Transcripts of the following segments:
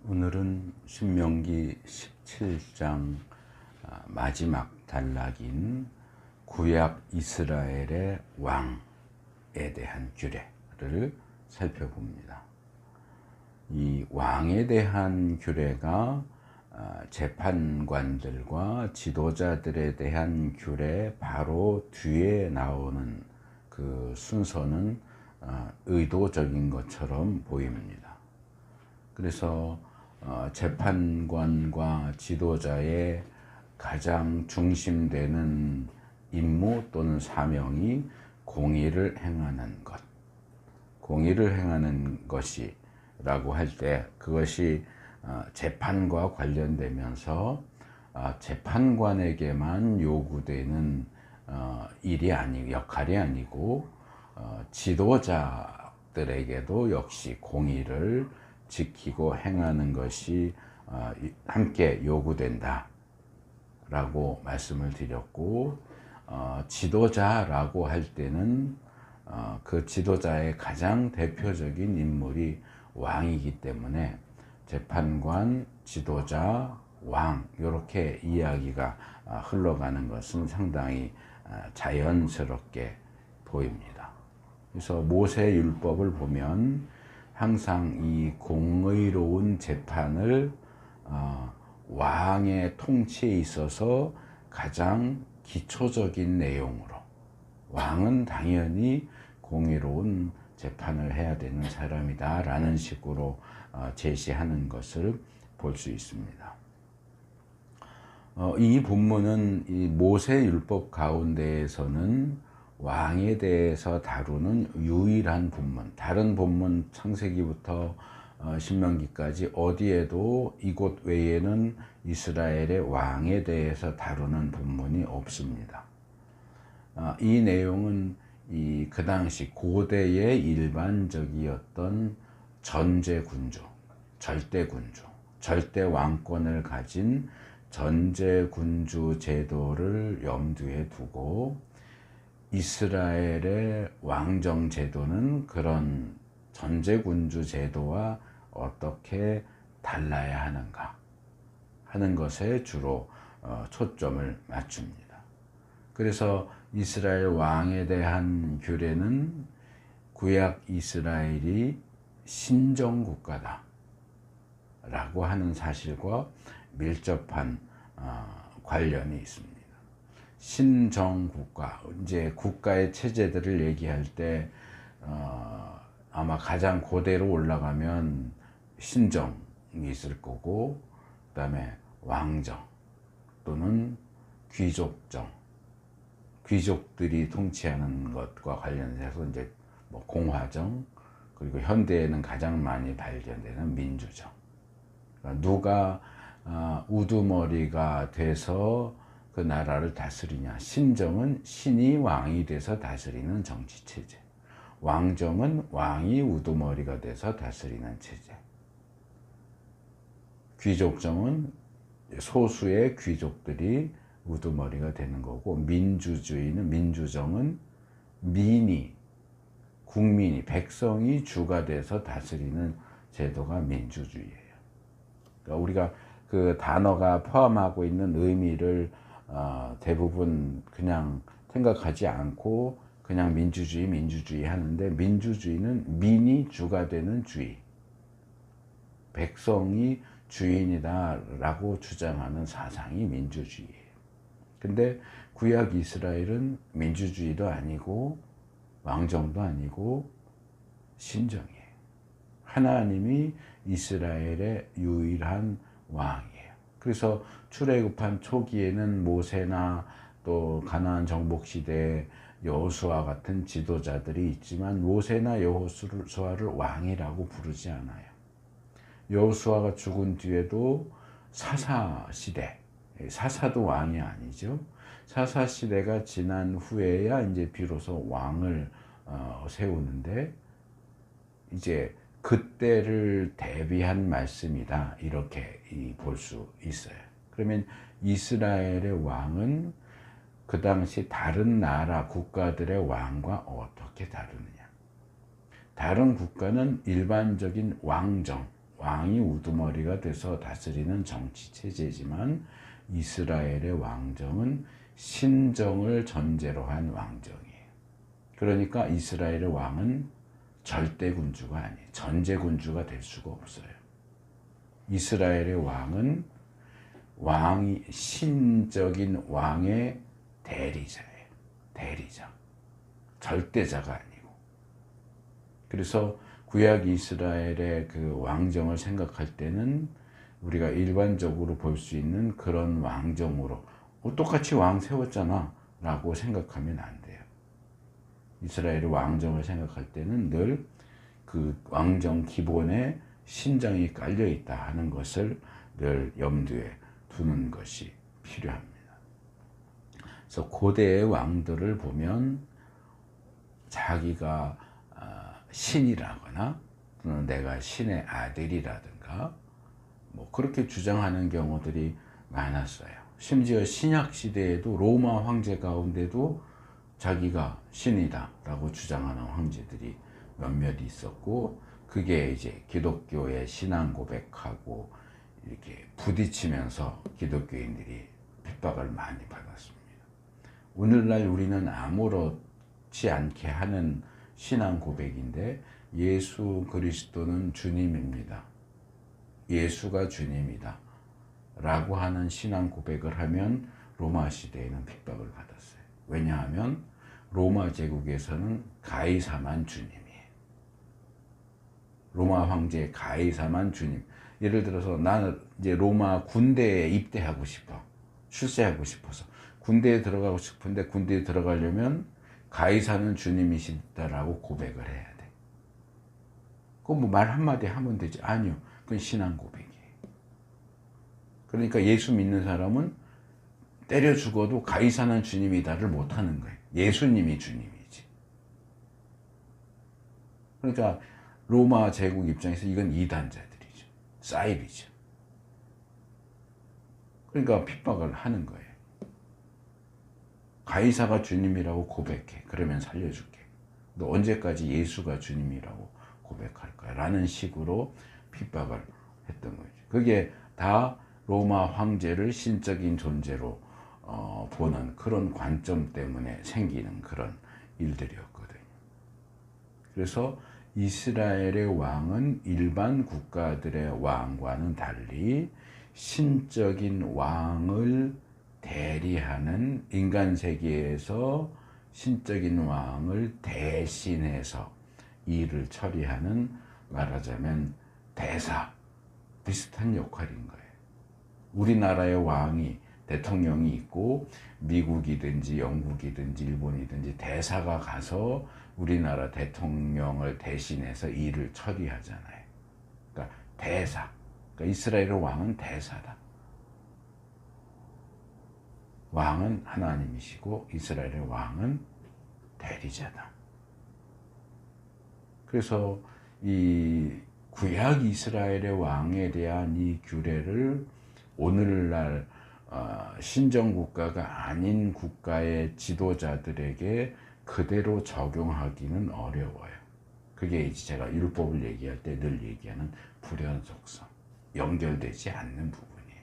오늘은 신명기 17장 마지막 단락인 구약 이스라엘의 왕에 대한 규례를 살펴봅니다. 이 왕에 대한 규례가 재판관들과 지도자들에 대한 규례 바로 뒤에 나오는 그 순서는 의도적인 것처럼 보입니다. 그래서 재판관과 지도자의 가장 중심되는 임무 또는 사명이 공의를 행하는 것, 공의를 행하는 것이라고 할 때 그것이 재판과 관련되면서 재판관에게만 요구되는 역할이 아니고 지도자들에게도 역시 공의를 지키고 행하는 것이 함께 요구된다 라고 말씀을 드렸고, 지도자라고 할 때는 그 지도자의 가장 대표적인 인물이 왕이기 때문에 재판관, 지도자, 왕 이렇게 이야기가 흘러가는 것은 상당히 자연스럽게 보입니다. 그래서 모세율법을 보면 항상 이 공의로운 재판을 왕의 통치에 있어서 가장 기초적인 내용으로, 왕은 당연히 공의로운 재판을 해야 되는 사람이다 라는 식으로 제시하는 것을 볼 수 있습니다. 이 본문은 이 모세율법 가운데에서는 왕에 대해서 다루는 유일한 본문, 다른 본문 창세기부터 신명기까지 어디에도 이곳 외에는 이스라엘의 왕에 대해서 다루는 본문이 없습니다. 이 내용은 그 당시 고대의 일반적이었던 전제군주, 절대군주, 절대 왕권을 가진 전제군주 제도를 염두에 두고 이스라엘의 왕정 제도는 그런 전제군주 제도와 어떻게 달라야 하는가 하는 것에 주로 초점을 맞춥니다. 그래서 이스라엘 왕에 대한 규례는 구약 이스라엘이 신정국가다 라고 하는 사실과 밀접한 관련이 있습니다. 신정국가, 이제 국가의 체제들을 얘기할 때 아마 가장 고대로 올라가면 신정이 있을 거고, 그 다음에 왕정 또는 귀족정, 귀족들이 통치하는 것과 관련해서 이제 뭐 공화정, 그리고 현대에는 가장 많이 발견되는 민주정. 그러니까 누가 우두머리가 돼서 그 나라를 다스리냐. 신정은 신이 왕이 돼서 다스리는 정치체제, 왕정은 왕이 우두머리가 돼서 다스리는 체제, 귀족정은 소수의 귀족들이 우두머리가 되는 거고, 민주정은 국민이, 백성이 주가 돼서 다스리는 제도가 민주주의예요. 그러니까 우리가 그 단어가 포함하고 있는 의미를 대부분 그냥 생각하지 않고 그냥 민주주의 하는데, 민주주의는 민이 주가 되는 주의, 백성이 주인이다 라고 주장하는 사상이 민주주의예요. 근데 구약 이스라엘은 민주주의도 아니고 왕정도 아니고 신정이에요. 하나님이 이스라엘의 유일한 왕이에요. 그래서 출애굽한 초기에는 모세나 또 가나안 정복 시대에 여호수아 같은 지도자들이 있지만 모세나 여호수아를 왕이라고 부르지 않아요. 여호수아가 죽은 뒤에도 사사시대, 사사도 왕이 아니죠. 사사시대가 지난 후에야 이제 비로소 왕을 세우는데, 이제 그때를 대비한 말씀이다 이렇게 볼 수 있어요. 그러면 이스라엘의 왕은 그 당시 다른 나라 국가들의 왕과 어떻게 다르느냐. 다른 국가는 일반적인 왕정, 왕이 우두머리가 돼서 다스리는 정치 체제지만 이스라엘의 왕정은 신정을 전제로 한 왕정이에요. 그러니까 이스라엘의 왕은 절대 군주가 아니에요. 전제 군주가 될 수가 없어요. 이스라엘의 왕은 왕이 신적인 왕의 대리자예요. 대리자. 절대자가 아니고. 그래서 구약 이스라엘의 그 왕정을 생각할 때는 우리가 일반적으로 볼 수 있는 그런 왕정으로 똑같이 왕 세웠잖아 라고 생각하면 안 돼요. 이스라엘의 왕정을 생각할 때는 늘 그 왕정 기본에 신정이 깔려 있다 하는 것을 늘 염두에 두는 것이 필요합니다. 그래서 고대의 왕들을 보면 자기가 신이라거나 내가 신의 아들이라든가 뭐 그렇게 주장하는 경우들이 많았어요. 심지어 신약 시대에도 로마 황제 가운데도 자기가 신이다 라고 주장하는 황제들이 몇몇 있었고, 그게 이제 기독교의 신앙 고백하고 이렇게 부딪히면서 기독교인들이 핍박을 많이 받았습니다. 오늘날 우리는 아무렇지 않게 하는 신앙 고백인데, 예수 그리스도는 주님입니다. 예수가 주님이다 라고 하는 신앙 고백을 하면 로마 시대에는 핍박을 받았어요. 왜냐하면 로마 제국에서는 가이사만 주님이에요. 로마 황제 가이사만 주님. 예를 들어서 나는 이제 로마 군대에 입대하고 싶어. 출세하고 싶어서 군대에 들어가고 싶은데, 군대에 들어가려면 가이사는 주님이시다라고 고백을 해야 돼. 그건 뭐 말 한마디 하면 되지. 아니요. 그건 신앙 고백이에요. 그러니까 예수 믿는 사람은 때려 죽어도 가이사는 주님이다를 못하는 거예요. 예수님이 주님이지. 그러니까 로마 제국 입장에서 이건 이단자들이죠. 사이비죠. 그러니까 핍박을 하는 거예요. 가이사가 주님이라고 고백해. 그러면 살려줄게. 너 언제까지 예수가 주님이라고 고백할 거야? 라는 식으로 핍박을 했던 거죠. 그게 다 로마 황제를 신적인 존재로 보는 그런 관점 때문에 생기는 그런 일들이었거든요. 그래서 이스라엘의 왕은 일반 국가들의 왕과는 달리 신적인 왕을 대리하는, 인간 세계에서 신적인 왕을 대신해서 일을 처리하는, 말하자면 대사 비슷한 역할인 거예요. 우리나라의 왕이, 대통령이 있고 미국이든지 영국이든지 일본이든지 대사가 가서 우리나라 대통령을 대신해서 일을 처리하잖아요. 그러니까 대사. 그러니까 이스라엘의 왕은 대사다. 왕은 하나님이시고 이스라엘의 왕은 대리자다. 그래서 이 구약 이스라엘의 왕에 대한 이 규례를 오늘날 신정국가가 아닌 국가의 지도자들에게 그대로 적용하기는 어려워요. 그게 이제 제가 율법을 얘기할 때 늘 얘기하는 불연속성, 연결되지 않는 부분이에요.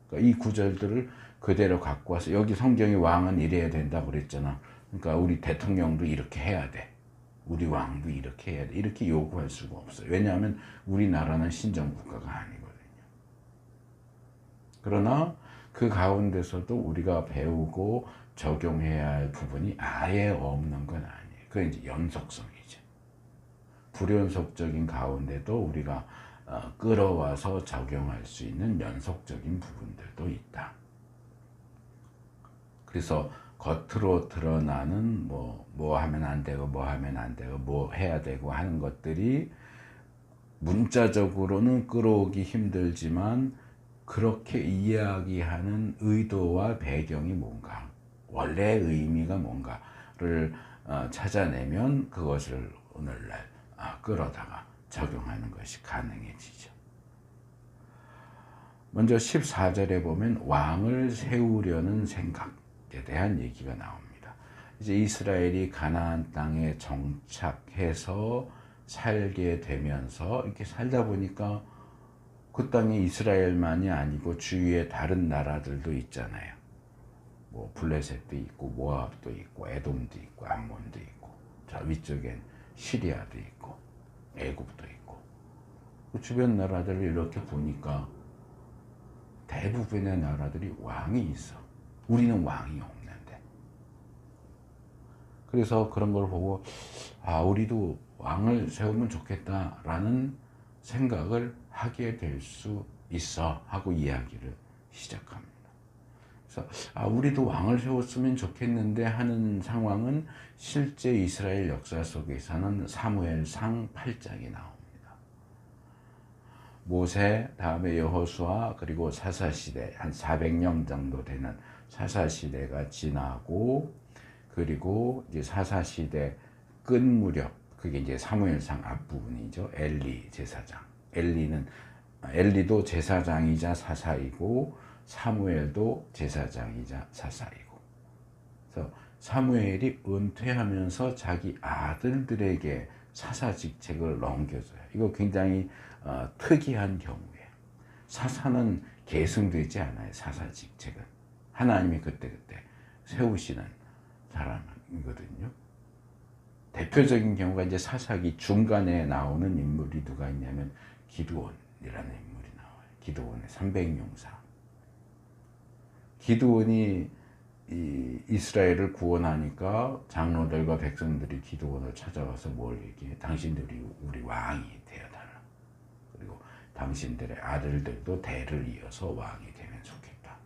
그러니까 이 구절들을 그대로 갖고 와서, 여기 성경의 왕은 이래야 된다고 그랬잖아. 그러니까 우리 대통령도 이렇게 해야 돼. 우리 왕도 이렇게 해야 돼. 이렇게 요구할 수가 없어요. 왜냐하면 우리나라는 신정국가가 아니거든요. 그러나 그 가운데서도 우리가 배우고 적용해야 할 부분이 아예 없는 건 아니에요. 그게 이제 연속성이죠. 불연속적인 가운데도 우리가 끌어와서 적용할 수 있는 연속적인 부분들도 있다. 그래서 겉으로 드러나는 뭐 하면 안 되고 뭐 하면 안 되고 뭐 해야 되고 하는 것들이 문자적으로는 끌어오기 힘들지만, 그렇게 이야기하는 의도와 배경이 뭔가, 원래의 의미가 뭔가를 찾아내면 그것을 오늘날 끌어다가 적용하는 것이 가능해지죠. 먼저 14절에 보면 왕을 세우려는 생각에 대한 얘기가 나옵니다. 이제 이스라엘이 가나안 땅에 정착해서 살게 되면서 이렇게 살다 보니까 그 땅에 이스라엘만이 아니고 주위에 다른 나라들도 있잖아요. 뭐 블레셋도 있고 모압도 있고 에돔도 있고 암몬도 있고, 자 위쪽엔 시리아도 있고 애굽도 있고, 그 주변 나라들을 이렇게 보니까 대부분의 나라들이 왕이 있어. 우리는 왕이 없는데. 그래서 그런 걸 보고 우리도 왕을 세우면 좋겠다라는 생각을 하게 될 수 있어 하고 이야기를 시작합니다. 그래서 우리도 왕을 세웠으면 좋겠는데 하는 상황은 실제 이스라엘 역사 속에서는 사무엘상 8장에 나옵니다. 모세, 다음에 여호수아, 그리고 사사시대, 한 400년 정도 되는 사사시대가 지나고, 그리고 이제 사사시대 끝 무렵, 그게 이제 사무엘상 앞부분이죠. 엘리 제사장. 엘리도 제사장이자 사사이고, 사무엘도 제사장이자 사사이고. 그래서 사무엘이 은퇴하면서 자기 아들들에게 사사 직책을 넘겨줘요. 이거 굉장히 특이한 경우예요. 사사는 계승되지 않아요. 사사 직책은 하나님이 그때그때 세우시는 사람이거든요. 대표적인 경우가 이제 사사기 중간에 나오는 인물이 누가 있냐면 기드온이라는 인물이 나와요. 기드온의 300용사. 기드온이 이스라엘을 구원하니까 장로들과 백성들이 기드온을 찾아와서 뭘 얘기해? 당신들이 우리 왕이 되어달라. 그리고 당신들의 아들들도 대를 이어서 왕이 되면 좋겠다.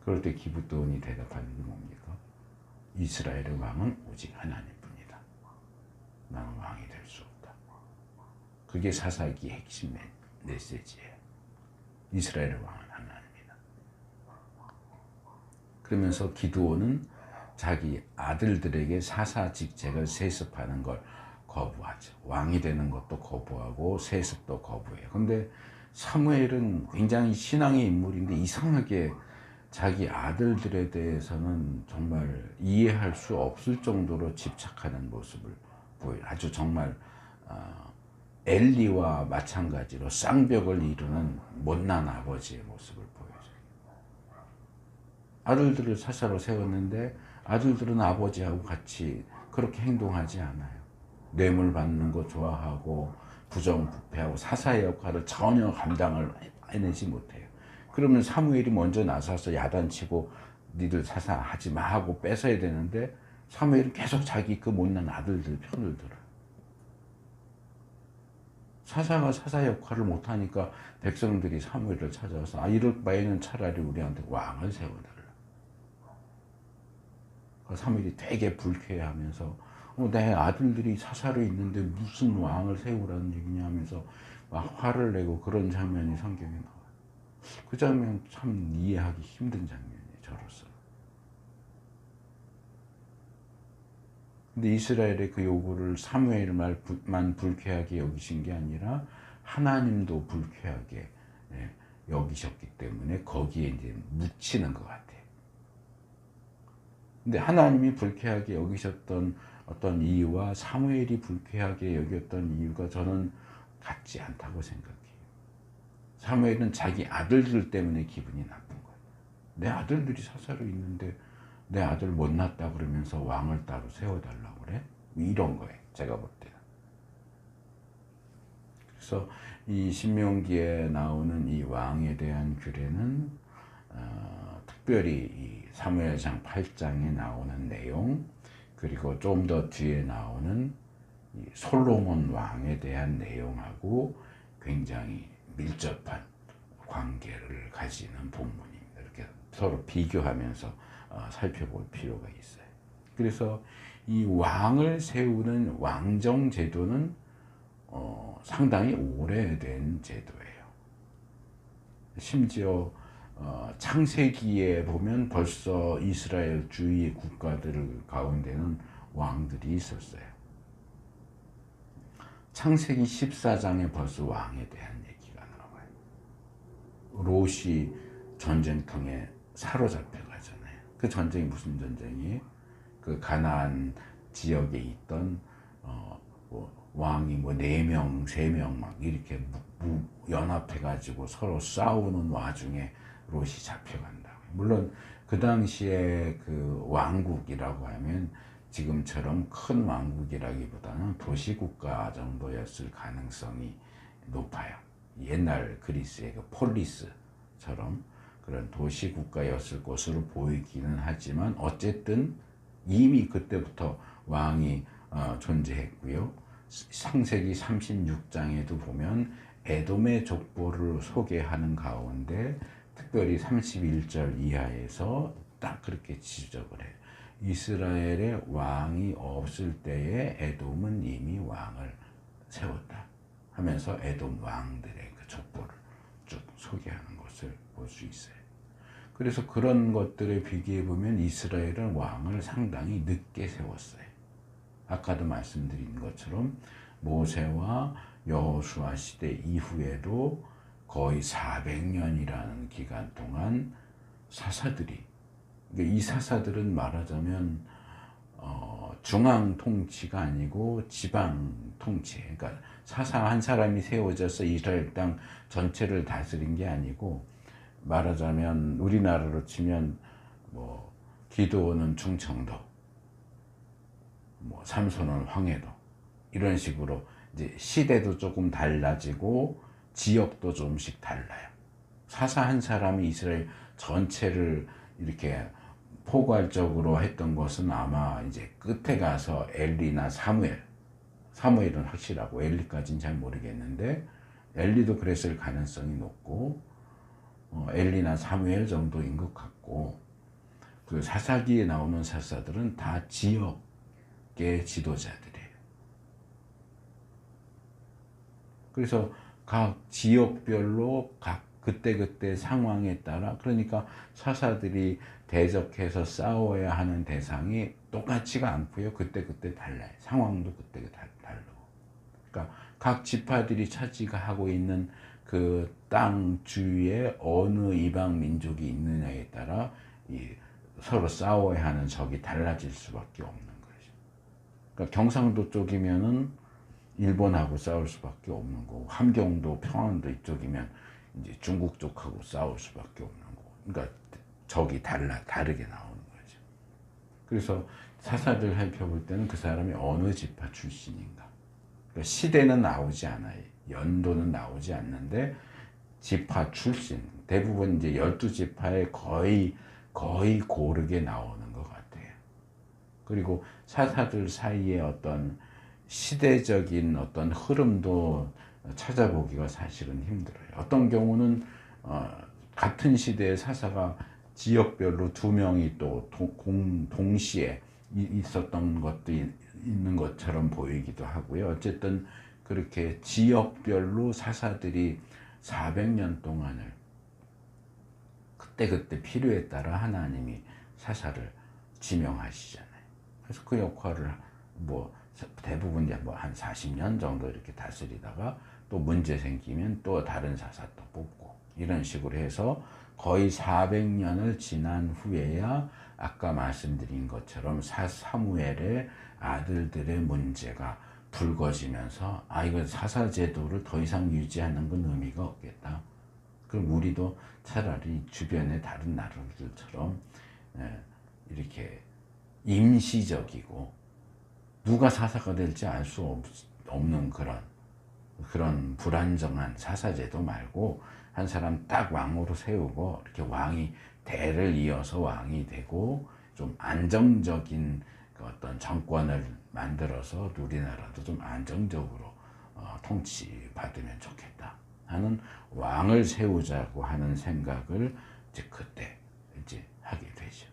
그럴 때 기드온이 대답하는 게 뭡니까? 이스라엘의 왕은 오직 하나님뿐이다. 나는 왕이 될 수 없다. 그게 사사기 핵심 메시지예요. 이스라엘의 왕은 하나님이다. 그러면서 기드온은 자기 아들들에게 사사 직책을 세습하는 걸 거부하죠. 왕이 되는 것도 거부하고 세습도 거부해요. 근데 사무엘은 굉장히 신앙의 인물인데 이상하게 자기 아들들에 대해서는 정말 이해할 수 없을 정도로 집착하는 모습을 보여요. 아주 정말 엘리와 마찬가지로 쌍벽을 이루는 못난 아버지의 모습을 보여줘요. 아들들을 사사로 세웠는데 아들들은 아버지하고 같이 그렇게 행동하지 않아요. 뇌물 받는 거 좋아하고 부정부패하고 사사의 역할을 전혀 감당을 해내지 못해요. 그러면 사무엘이 먼저 나서서 야단치고 니들 사사하지 마 하고 뺏어야 되는데 사무엘은 계속 자기 그 못난 아들들 편을 들어요. 사사가 사사 역할을 못하니까 백성들이 사무엘을 찾아와서 이럴 바에는 차라리 우리한테 왕을 세워달라. 사무엘이 되게 불쾌해하면서 내 아들들이 사사로 있는데 무슨 왕을 세우라는 얘기냐 하면서 막 화를 내고 그런 장면이 성경에 나와요. 그 장면 참 이해하기 힘든 장면이에요. 저로서. 근데 이스라엘의 그 요구를 사무엘만 불쾌하게 여기신 게 아니라 하나님도 불쾌하게 여기셨기 때문에 거기에 이제 묻히는 것 같아요. 근데 하나님이 불쾌하게 여기셨던 어떤 이유와 사무엘이 불쾌하게 여겼던 이유가 저는 같지 않다고 생각해요. 사무엘은 자기 아들들 때문에 기분이 나쁜 거예요. 내 아들들이 사사로 있는데 내 아들 못 낳았다 그러면서 왕을 따로 세워달라고 그래? 이런 거예요. 제가 볼 때는. 그래서 이 신명기에 나오는 이 왕에 대한 규례는 특별히 이 사무엘상 8장에 나오는 내용, 그리고 좀 더 뒤에 나오는 이 솔로몬 왕에 대한 내용하고 굉장히 밀접한 관계를 가지는 본문입니다. 이렇게 서로 비교하면서 살펴볼 필요가 있어요. 그래서 이 왕을 세우는 왕정 제도는 상당히 오래된 제도예요. 심지어 창세기에 보면 벌써 이스라엘 주위 국가들 가운데는 왕들이 있었어요. 창세기 14장에 벌써 왕에 대한 얘기가 나와요. 롯이 전쟁통에 사로잡혀 가잖아요. 그 전쟁이 무슨 전쟁이에요? 그 가나안 지역에 있던 왕이 뭐 4명, 3명 막 이렇게 연합해가지고 서로 싸우는 와중에 롯이 잡혀간다. 물론 그 당시에 그 왕국이라고 하면 지금처럼 큰 왕국이라기보다는 도시국가 정도였을 가능성이 높아요. 옛날 그리스의 그 폴리스처럼 그런 도시국가였을 것으로 보이기는 하지만 어쨌든 이미 그때부터 왕이 존재했고요. 창세기 36장에도 보면 에돔의 족보를 소개하는 가운데 특별히 31절 이하에서 딱 그렇게 지적을 해요. 이스라엘의 왕이 없을 때에 에돔은 이미 왕을 세웠다 하면서 에돔 왕들의 그 족보를 쭉 소개하는 것을 볼 수 있어요. 그래서 그런 것들에 비교해 보면 이스라엘은 왕을 상당히 늦게 세웠어요. 아까도 말씀드린 것처럼 모세와 여호수아 시대 이후에도 거의 400년이라는 기간 동안 사사들이, 이 사사들은 말하자면 중앙 통치가 아니고 지방 통치, 그러니까 사사 한 사람이 세워져서 이스라엘 땅 전체를 다스린 게 아니고, 말하자면 우리나라로 치면 뭐 기드온은 충청도, 뭐 삼손은 황해도, 이런 식으로 이제 시대도 조금 달라지고 지역도 조금씩 달라요. 사사 한 사람이 이스라엘 전체를 이렇게 포괄적으로 했던 것은 아마 이제 끝에 가서 엘리나 사무엘은 확실하고 엘리까지는 잘 모르겠는데 엘리도 그랬을 가능성이 높고 엘리나 사무엘 정도인 것 같고, 그 사사기에 나오는 사사들은 다 지역의 지도자들이에요. 그래서 각 지역별로 각 그때그때 상황에 따라, 그러니까 사사들이 대적해서 싸워야 하는 대상이 똑같지가 않고요. 그때그때 달라요. 상황도 그때그때 다르고. 그러니까 각 지파들이 차지하고 있는 그 땅 주위에 어느 이방 민족이 있느냐에 따라 서로 싸워야 하는 적이 달라질 수밖에 없는 거죠. 그러니까 경상도 쪽이면은 일본하고 싸울 수밖에 없는 거고, 함경도 평안도 이쪽이면 이제 중국 쪽하고 싸울 수밖에 없는 거고, 그러니까 적이 다르게 나오는 거죠. 그래서 사사들 살펴볼 때는 그 사람이 어느 지파 출신인가, 그러니까 시대는 나오지 않아요. 연도는 나오지 않는데 지파 출신, 대부분 이제 12지파에 거의 고르게 나오는 것 같아요. 그리고 사사들 사이에 어떤 시대적인 어떤 흐름도 찾아보기가 사실은 힘들어요. 어떤 경우는 같은 시대의 사사가 지역별로 2명이 또 동시에 있었던 것도 있는 것처럼 보이기도 하고요. 어쨌든 그렇게 지역별로 사사들이 400년 동안을 그때 필요에 따라 하나님이 사사를 지명하시잖아요. 그래서 그 역할을 뭐 대부분 이제 뭐 한 40년 정도 이렇게 다스리다가 또 문제 생기면 또 다른 사사 또 뽑고, 이런 식으로 해서 거의 400년을 지난 후에야 아까 말씀드린 것처럼 사무엘의 아들들의 문제가 불거지면서 이거 사사 제도를 더 이상 유지하는 건 의미가 없겠다. 그럼 우리도 차라리 주변의 다른 나라들처럼 이렇게 임시적이고 누가 사사가 될지 알 수 없는 그런 불안정한 사사제도 말고, 한 사람 딱 왕으로 세우고 이렇게 왕이 대를 이어서 왕이 되고 좀 안정적인 어떤 정권을 만들어서 우리나라도 좀 안정적으로 통치받으면 좋겠다 하는 왕을 세우자고 하는 생각을 이제 그때 이제 하게 되죠.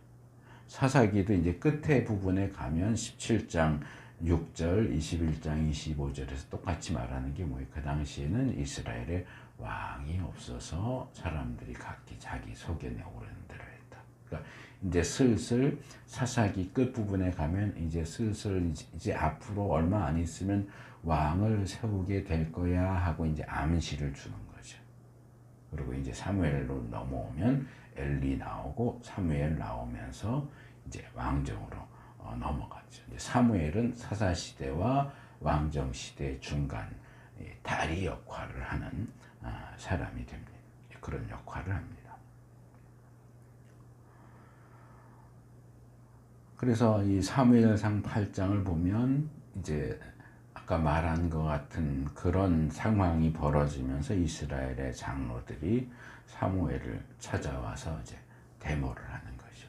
사사기도 이제 끝에 부분에 가면 17장 6절, 21장 25절에서 똑같이 말하는 게 뭐예요? 그 당시에는 이스라엘에 왕이 없어서 사람들이 각기 자기 소견에 오르는 대로 했다. 그러니까 이제 슬슬 사사기 끝 부분에 가면 이제 슬슬 이제 앞으로 얼마 안 있으면 왕을 세우게 될 거야 하고 이제 암시를 주는 거죠. 그리고 이제 사무엘로 넘어오면 엘리 나오고 사무엘 나오면서 이제 왕정으로 넘어갔죠. 이제 사무엘은 사사 시대와 왕정 시대 중간 다리 역할을 하는 사람이 됩니다. 그런 역할을 합니다. 그래서 이 사무엘상 8장을 보면 이제 아까 말한 것 같은 그런 상황이 벌어지면서 이스라엘의 장로들이 사무엘을 찾아와서 이제 데모를 하는 거죠.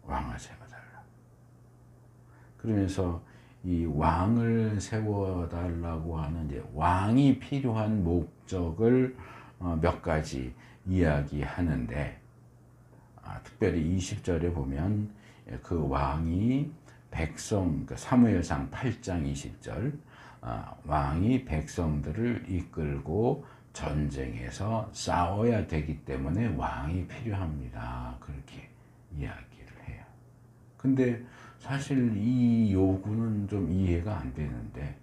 왕을 세워달라. 그러면서 이 왕을 세워달라고 하는 이제 왕이 필요한 목적을 몇 가지 이야기하는데, 특별히 20절에 보면 그 왕이 그러니까 사무엘상 8장 20절, 왕이 백성들을 이끌고 전쟁에서 싸워야 되기 때문에 왕이 필요합니다. 그렇게 이야기를 해요. 근데 사실 이 요구는 좀 이해가 안 되는데,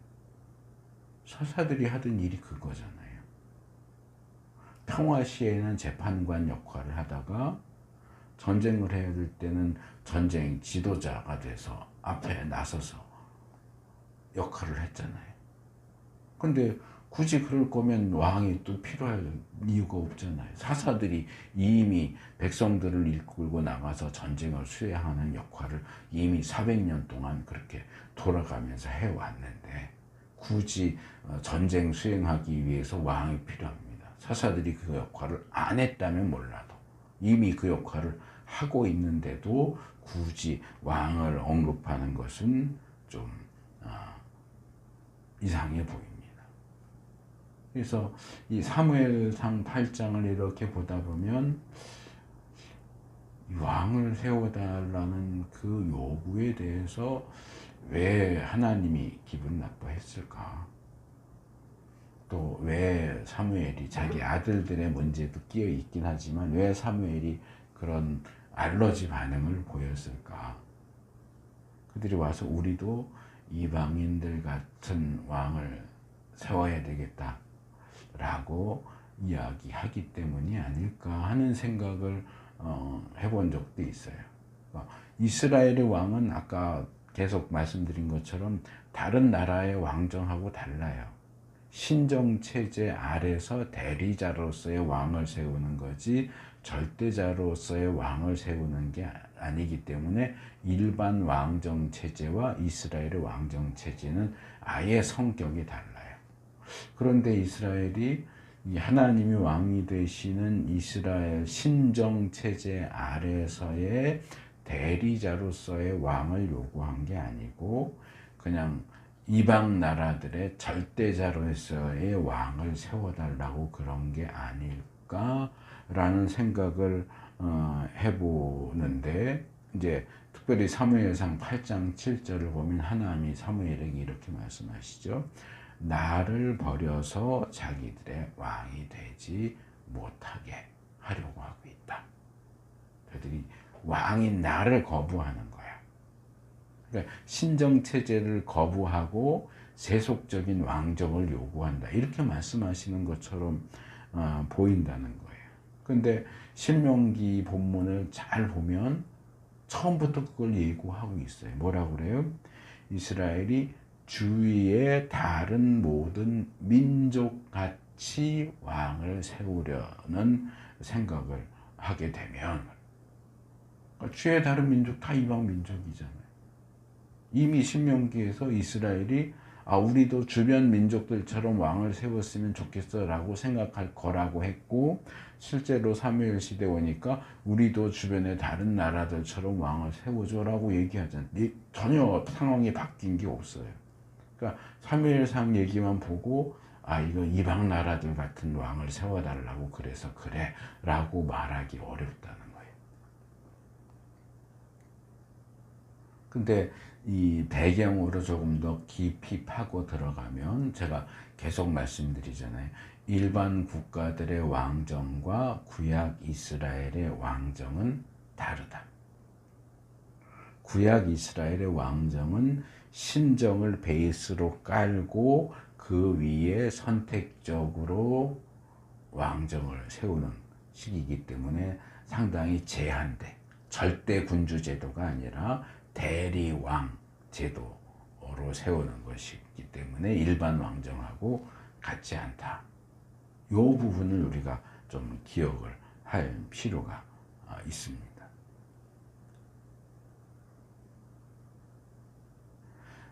서사들이 하던 일이 그거잖아요. 평화 시에는 재판관 역할을 하다가 전쟁을 해야 될 때는 전쟁 지도자가 돼서 앞에 나서서 역할을 했잖아요. 근데 굳이 그럴 거면 왕이 또 필요할 이유가 없잖아요. 사사들이 이미 백성들을 이끌고 나가서 전쟁을 수행하는 역할을 이미 400년 동안 그렇게 돌아가면서 해왔는데, 굳이 전쟁 수행하기 위해서 왕이 필요합니다. 사사들이 그 역할을 안 했다면 몰라도 이미 그 역할을 하고 있는데도 굳이 왕을 언급하는 것은 좀 이상해 보입니다. 그래서 이 사무엘상 8장을 이렇게 보다 보면 이 왕을 세워달라는 그 요구에 대해서 왜 하나님이 기분 나빠했을까? 또 왜 사무엘이, 자기 아들들의 문제도 끼어 있긴 하지만 왜 사무엘이 그런 알러지 반응을 보였을까? 그들이 와서 우리도 이방인들 같은 왕을 세워야 되겠다 라고 이야기하기 때문이 아닐까 하는 생각을 해본 적도 있어요. 이스라엘의 왕은 아까 계속 말씀드린 것처럼 다른 나라의 왕정하고 달라요. 신정체제 아래서 대리자로서의 왕을 세우는 거지 절대자로서의 왕을 세우는 게 아니기 때문에 일반 왕정체제와 이스라엘의 왕정체제는 아예 성격이 달라요. 그런데 이스라엘이 이 하나님이 왕이 되시는 이스라엘 신정체제 아래서의 대리자로서의 왕을 요구한 게 아니고 그냥 이방 나라들의 절대자로서의 왕을 세워달라고 그런 게 아닐까라는 생각을 해보는데, 이제 특별히 사무엘상 8장 7절을 보면 하나님이 사무엘에게 이렇게 말씀하시죠. 나를 버려서 자기들의 왕이 되지 못하게 하려고 하고 있다. 그들이 왕인 나를 거부하는 거야. 그러니까 신정체제를 거부하고 세속적인 왕정을 요구한다. 이렇게 말씀하시는 것처럼 보인다는 거예요. 그런데 신명기 본문을 잘 보면 처음부터 그걸 예고하고 있어요. 뭐라고 그래요? 이스라엘이 주위의 다른 모든 민족같이 왕을 세우려는 생각을 하게 되면, 주위의 다른 민족 다 이방 민족이잖아요. 이미 신명기에서 이스라엘이 우리도 주변 민족들처럼 왕을 세웠으면 좋겠어 라고 생각할 거라고 했고, 실제로 사무엘 시대 오니까 우리도 주변의 다른 나라들처럼 왕을 세워줘 라고 얘기하잖아요. 전혀 상황이 바뀐 게 없어요. 그러니까 사무엘상 얘기만 보고 이거 이방 나라들 같은 왕을 세워달라고 그래서 그래 라고 말하기 어렵다는 거예요. 근데 이 배경으로 조금 더 깊이 파고 들어가면 제가 계속 말씀드리잖아요. 일반 국가들의 왕정과 구약 이스라엘의 왕정은 다르다. 구약 이스라엘의 왕정은 신정을 베이스로 깔고 그 위에 선택적으로 왕정을 세우는 시기이기 때문에 상당히 제한돼. 절대 군주 제도가 아니라 대리왕 제도로 세우는 것이기 때문에 일반 왕정하고 같지 않다. 이 부분을 우리가 좀 기억을 할 필요가 있습니다.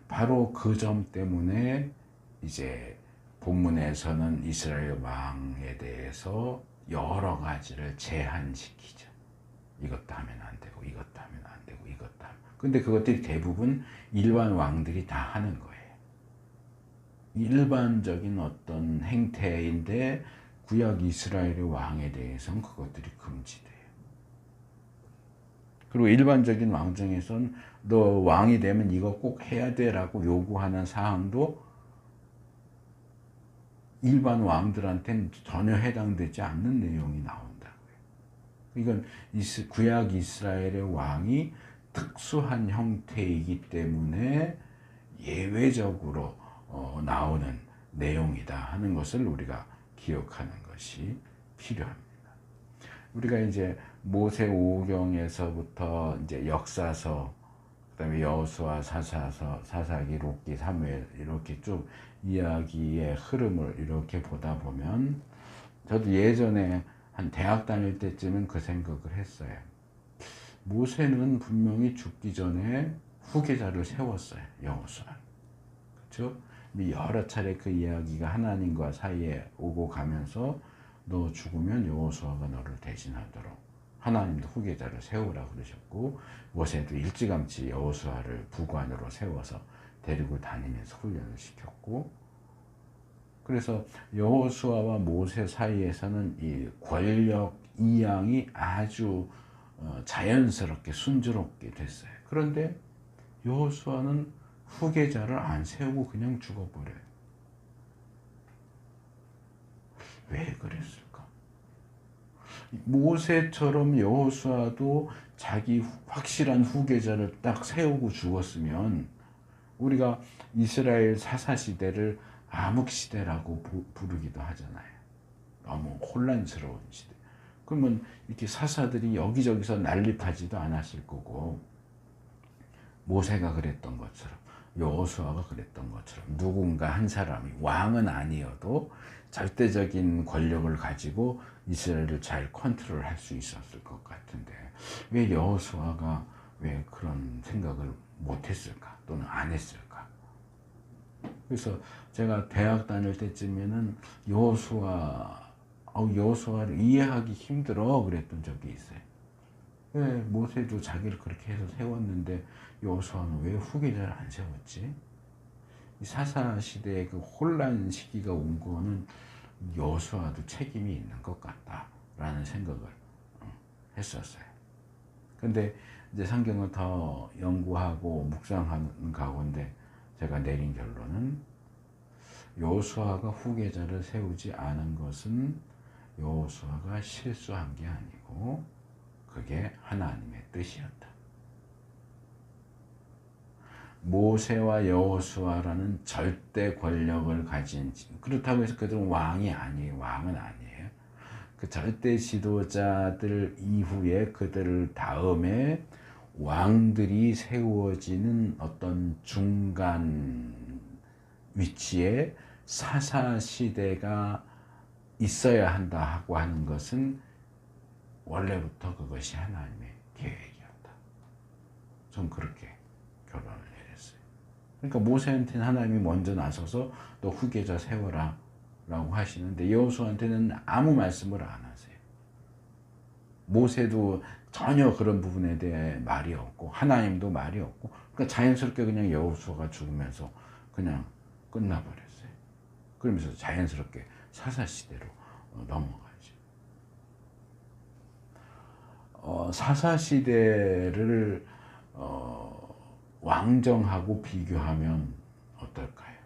바로 그 점 때문에 이제 본문에서는 이스라엘 왕에 대해서 여러 가지를 제한시키죠. 이것도 하면 안 되고 이것도 하면 안 되고 이것도 하면. 근데 그것들이 대부분 일반 왕들이 다 하는 거예요. 일반적인 어떤 행태인데 구약 이스라엘의 왕에 대해서는 그것들이 금지돼요. 그리고 일반적인 왕정에서는 너 왕이 되면 이거 꼭 해야 돼라고 요구하는 사항도 일반 왕들한테는 전혀 해당되지 않는 내용이 나온다고요. 이건 구약 이스라엘의 왕이 특수한 형태이기 때문에 예외적으로 나오는 내용이다 하는 것을 우리가 기억하는 것이 필요합니다. 우리가 이제 모세 5경에서부터 이제 역사서, 그다음에 여호수아, 사사서, 사사기, 룻기, 사무엘 이렇게 쭉 이야기의 흐름을 이렇게 보다 보면 저도 예전에 한 대학 다닐 때쯤은 그 생각을 했어요. 모세는 분명히 죽기 전에 후계자를 세웠어요. 여호수아. 그렇죠? 여러 차례 그 이야기가 하나님과 사이에 오고 가면서 너 죽으면 여호수아가 너를 대신하도록 하나님도 후계자를 세우라 그러셨고, 모세도 일찌감치 여호수아를 부관으로 세워서 데리고 다니면서 훈련을 시켰고, 그래서 여호수아와 모세 사이에서는 이 권력 이양이 아주 자연스럽게 순조롭게 됐어요. 그런데 여호수아는 후계자를 안 세우고 그냥 죽어버려요. 왜 그랬을까? 모세처럼 여호수아도 자기 확실한 후계자를 딱 세우고 죽었으면 우리가 이스라엘 사사시대를 암흑시대라고 부르기도 하잖아요. 너무 혼란스러운 시대. 그러면 이렇게 사사들이 여기저기서 난립하지도 않았을 거고, 모세가 그랬던 것처럼 여호수아가 그랬던 것처럼 누군가 한 사람이, 왕은 아니어도 절대적인 권력을 가지고 이스라엘을 잘 컨트롤할 수 있었을 것 같은데 왜 여호수아가 왜 그런 생각을 못했을까 또는 안 했을까? 그래서 제가 대학 다닐 때쯤에는 여호수아를 이해하기 힘들어 그랬던 적이 있어요. 왜 모세도 자기를 그렇게 해서 세웠는데 여호수아는 왜 후계자를 안 세웠지? 이 사사 시대의 그 혼란 시기가 온 거는 여호수아도 책임이 있는 것 같다라는 생각을 했었어요. 근데 이제 성경을 더 연구하고 묵상하는 가운데 제가 내린 결론은 여호수아가 후계자를 세우지 않은 것은 여호수아가 실수한 게 아니고 그게 하나님의 뜻이었다. 모세와 여호수아라는 절대 권력을 가진, 그렇다고 해서 그들은 왕은 아니에요. 그 절대 지도자들 이후에 그들 다음에 왕들이 세워지는 어떤 중간 위치에 사사시대가 있어야 한다고 하는 것은 원래부터 그것이 하나님의 계획이었다. 전 그렇게 결론을 내렸어요. 그러니까 모세한테는 하나님이 먼저 나서서 너 후계자 세워라 라고 하시는데 여호수아한테는 아무 말씀을 안 하세요. 모세도 전혀 그런 부분에 대해 말이 없고 하나님도 말이 없고, 그러니까 자연스럽게 그냥 여호수아가 죽으면서 그냥 끝나버렸어요. 그러면서 자연스럽게 사사시대로 넘어가죠. 사사시대를 왕정하고 비교하면 어떨까요?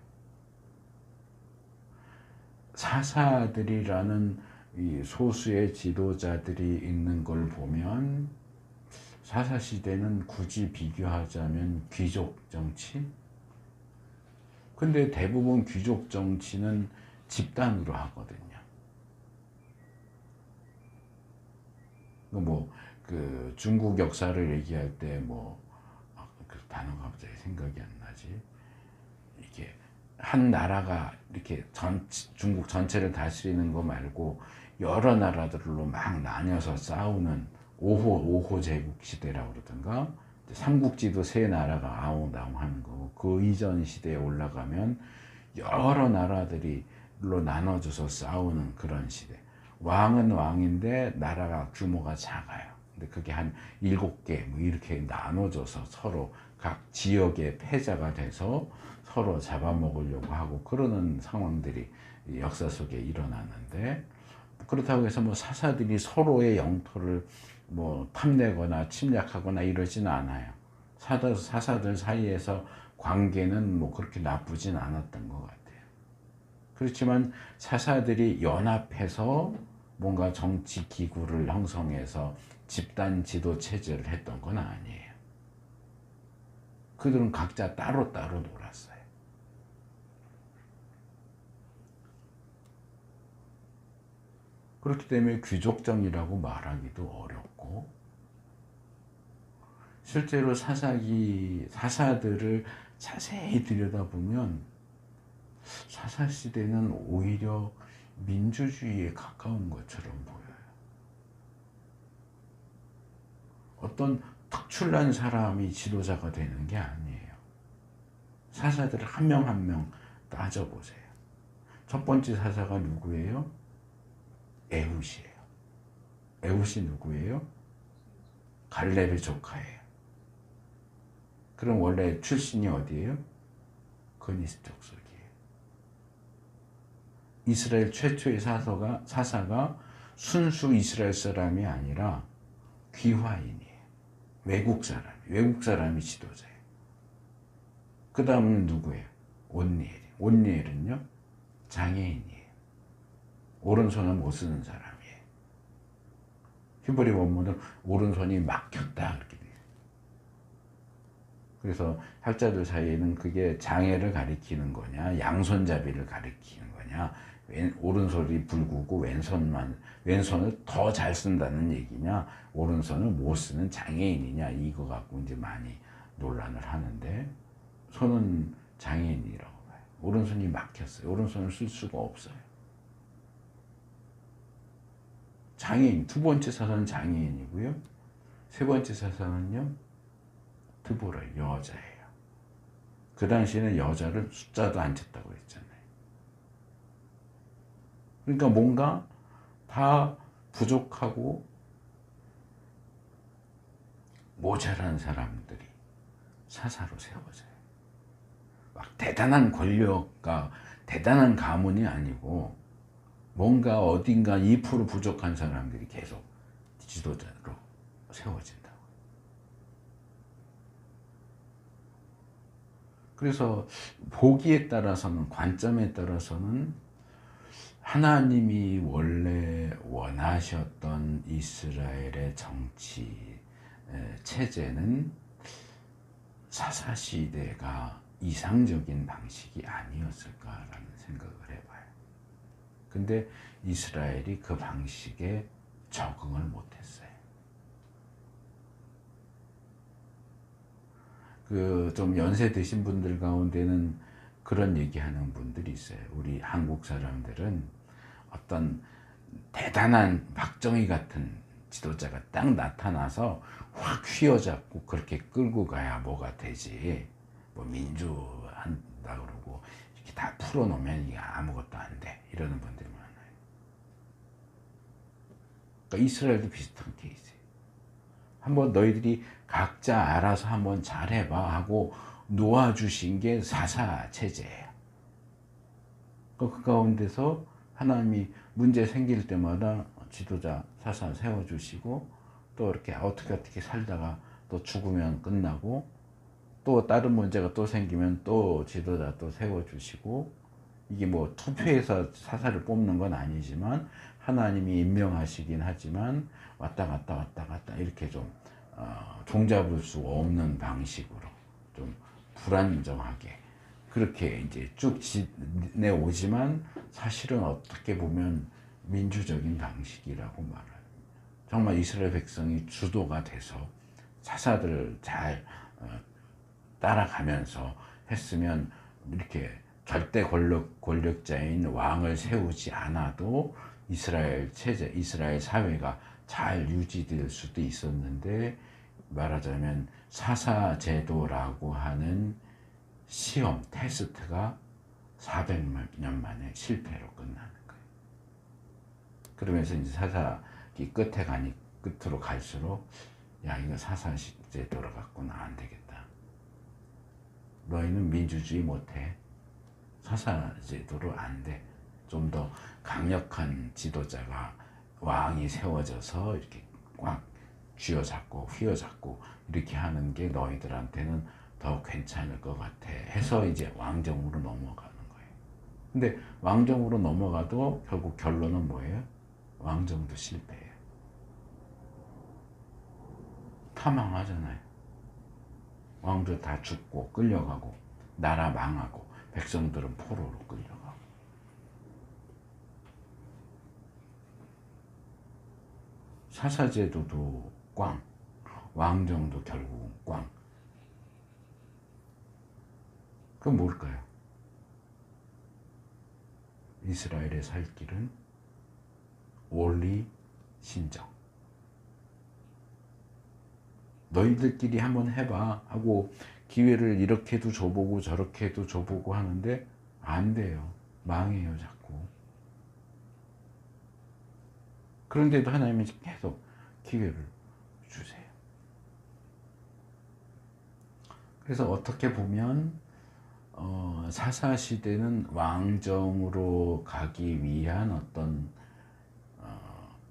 사사들이라는 이 소수의 지도자들이 있는 걸 보면 사사시대는 굳이 비교하자면 귀족 정치? 근데 대부분 귀족 정치는 집단으로 하거든요. 그 중국 역사를 얘기할 때 그 단어가 갑자기 생각이 안 나지. 한 나라가 이렇게 중국 전체를 다스리는 거 말고 여러 나라들로 막 나뉘어서 싸우는 5호 제국 시대라고 그러던가, 삼국지도 세 나라가 아웅다웅 하는 거고, 그 이전 시대에 올라가면 여러 나라들이로 나눠져서 싸우는 그런 시대. 왕은 왕인데 나라가 규모가 작아요. 근데 그게 한 7개 뭐 이렇게 나눠져서 서로 각 지역의 패자가 돼서 서로 잡아먹으려고 하고 그러는 상황들이 역사 속에 일어났는데, 그렇다고 해서 뭐 사사들이 서로의 영토를 뭐 탐내거나 침략하거나 이러지는 않아요. 사사들 사이에서 관계는 뭐 그렇게 나쁘진 않았던 것 같아요. 그렇지만 사사들이 연합해서 뭔가 정치 기구를 형성해서 집단 지도 체제를 했던 건 아니에요. 그들은 각자 따로따로 놀았어요. 그렇기 때문에 귀족정이라고 말하기도 어렵고, 실제로 사사들을 자세히 들여다보면 사사시대는 오히려 민주주의에 가까운 것처럼 보여요. 어떤 특출난 사람이 지도자가 되는 게 아니에요. 사사들을 한 명 한 명 따져보세요. 첫 번째 사사가 누구예요? 에훗이에요. 에훗이 누구예요? 갈렙의 조카예요. 그럼 원래 출신이 어디예요? 그니스 족속이에요. 이스라엘 최초의 사사가 순수 이스라엘 사람이 아니라 귀화인이에요. 외국 사람이 지도자예요. 그 다음은 누구예요? 온니엘은요? 장애인이에요. 오른손을 못 쓰는 사람이에요. 히브리 원문은 오른손이 막혔다 그렇게 돼요. 그래서 학자들 사이에는 그게 장애를 가리키는 거냐, 양손잡이를 가리키는 거냐, 오른손이 불구고 왼손을 더 잘 쓴다는 얘기냐, 오른손을 못 쓰는 장애인이냐, 이거 갖고 이제 많이 논란을 하는데, 손은 장애인이라고 봐요. 오른손이 막혔어요. 오른손을 쓸 수가 없어요. 장애인, 두 번째 사사는 장애인이고요. 세 번째 사사는요, 드보라, 여자예요. 그 당시에는 여자를 숫자도 안 쳤다고 했잖아요. 그러니까 뭔가 다 부족하고 모자란 사람들이 사사로 세워져요. 막 대단한 권력과 대단한 가문이 아니고 뭔가 어딘가 2% 부족한 사람들이 계속 지도자로 세워진다고. 그래서 보기에 따라서는, 관점에 따라서는 하나님이 원래 원하셨던 이스라엘의 정치 체제는 사사시대가 이상적인 방식이 아니었을까라는 생각을 해봐요. 근데 이스라엘이 그 방식에 적응을 못했어요. 그 좀 연세 드신 분들 가운데는 그런 얘기하는 분들이 있어요. 우리 한국 사람들은 어떤 대단한 박정희 같은 지도자가 딱 나타나서 확 휘어잡고 그렇게 끌고 가야 뭐가 되지. 뭐 민주한다 그러고 이렇게 다 풀어놓으면 이게 아무것도 안 돼. 이러는 분들이 많아요. 그러니까 이스라엘도 비슷한 케이스예요. 한번 너희들이 각자 알아서 한번 잘해봐 하고 놓아주신 게 사사 체제예요. 그 가운데서 하나님이 문제 생길 때마다 지도자 사사 세워주시고, 또 이렇게 어떻게 살다가 또 죽으면 끝나고, 또 다른 문제가 또 생기면 또 지도자 또 세워주시고, 이게 뭐 투표해서 사사를 뽑는 건 아니지만 하나님이 임명하시긴 하지만 왔다 갔다 이렇게 좀 종잡을 수 없는 방식으로 좀 불안정하게 그렇게 이제 쭉 지내오지만, 사실은 어떻게 보면 민주적인 방식이라고 말합니다. 정말 이스라엘 백성이 주도가 돼서 사사들을 잘 따라가면서 했으면 이렇게 절대 권력자인 왕을 세우지 않아도 이스라엘 체제, 이스라엘 사회가 잘 유지될 수도 있었는데, 말하자면 사사제도라고 하는 시험, 테스트가 400년 만에 실패로 끝나는 거예요. 그러면서 이제 사사기 끝으로 갈수록, 야, 이거 사사제도로 갖고는 안 되겠다. 너희는 민주주의 못해. 사사제도로 안 돼. 좀 더 강력한 지도자가, 왕이 세워져서 이렇게 꽉 쥐어잡고 휘어잡고 이렇게 하는 게 너희들한테는 더 괜찮을 것 같아 해서 이제 왕정으로 넘어가는 거예요. 근데 왕정으로 넘어가도 결국 결론은 뭐예요? 왕정도 실패해요. 다 망하잖아요. 왕들 다 죽고 끌려가고 나라 망하고 백성들은 포로로 끌려가고. 사사제도도 꽝, 왕정도 결국은 꽝. 그건 뭘까요? 이스라엘의 살 길은 원리 신정. 너희들끼리 한번 해봐 하고 기회를 이렇게도 줘보고 저렇게도 줘보고 하는데 안 돼요. 망해요, 자꾸. 그런데도 하나님이 계속 기회를 주세요. 그래서 어떻게 보면 사사시대는 왕정으로 가기 위한 어떤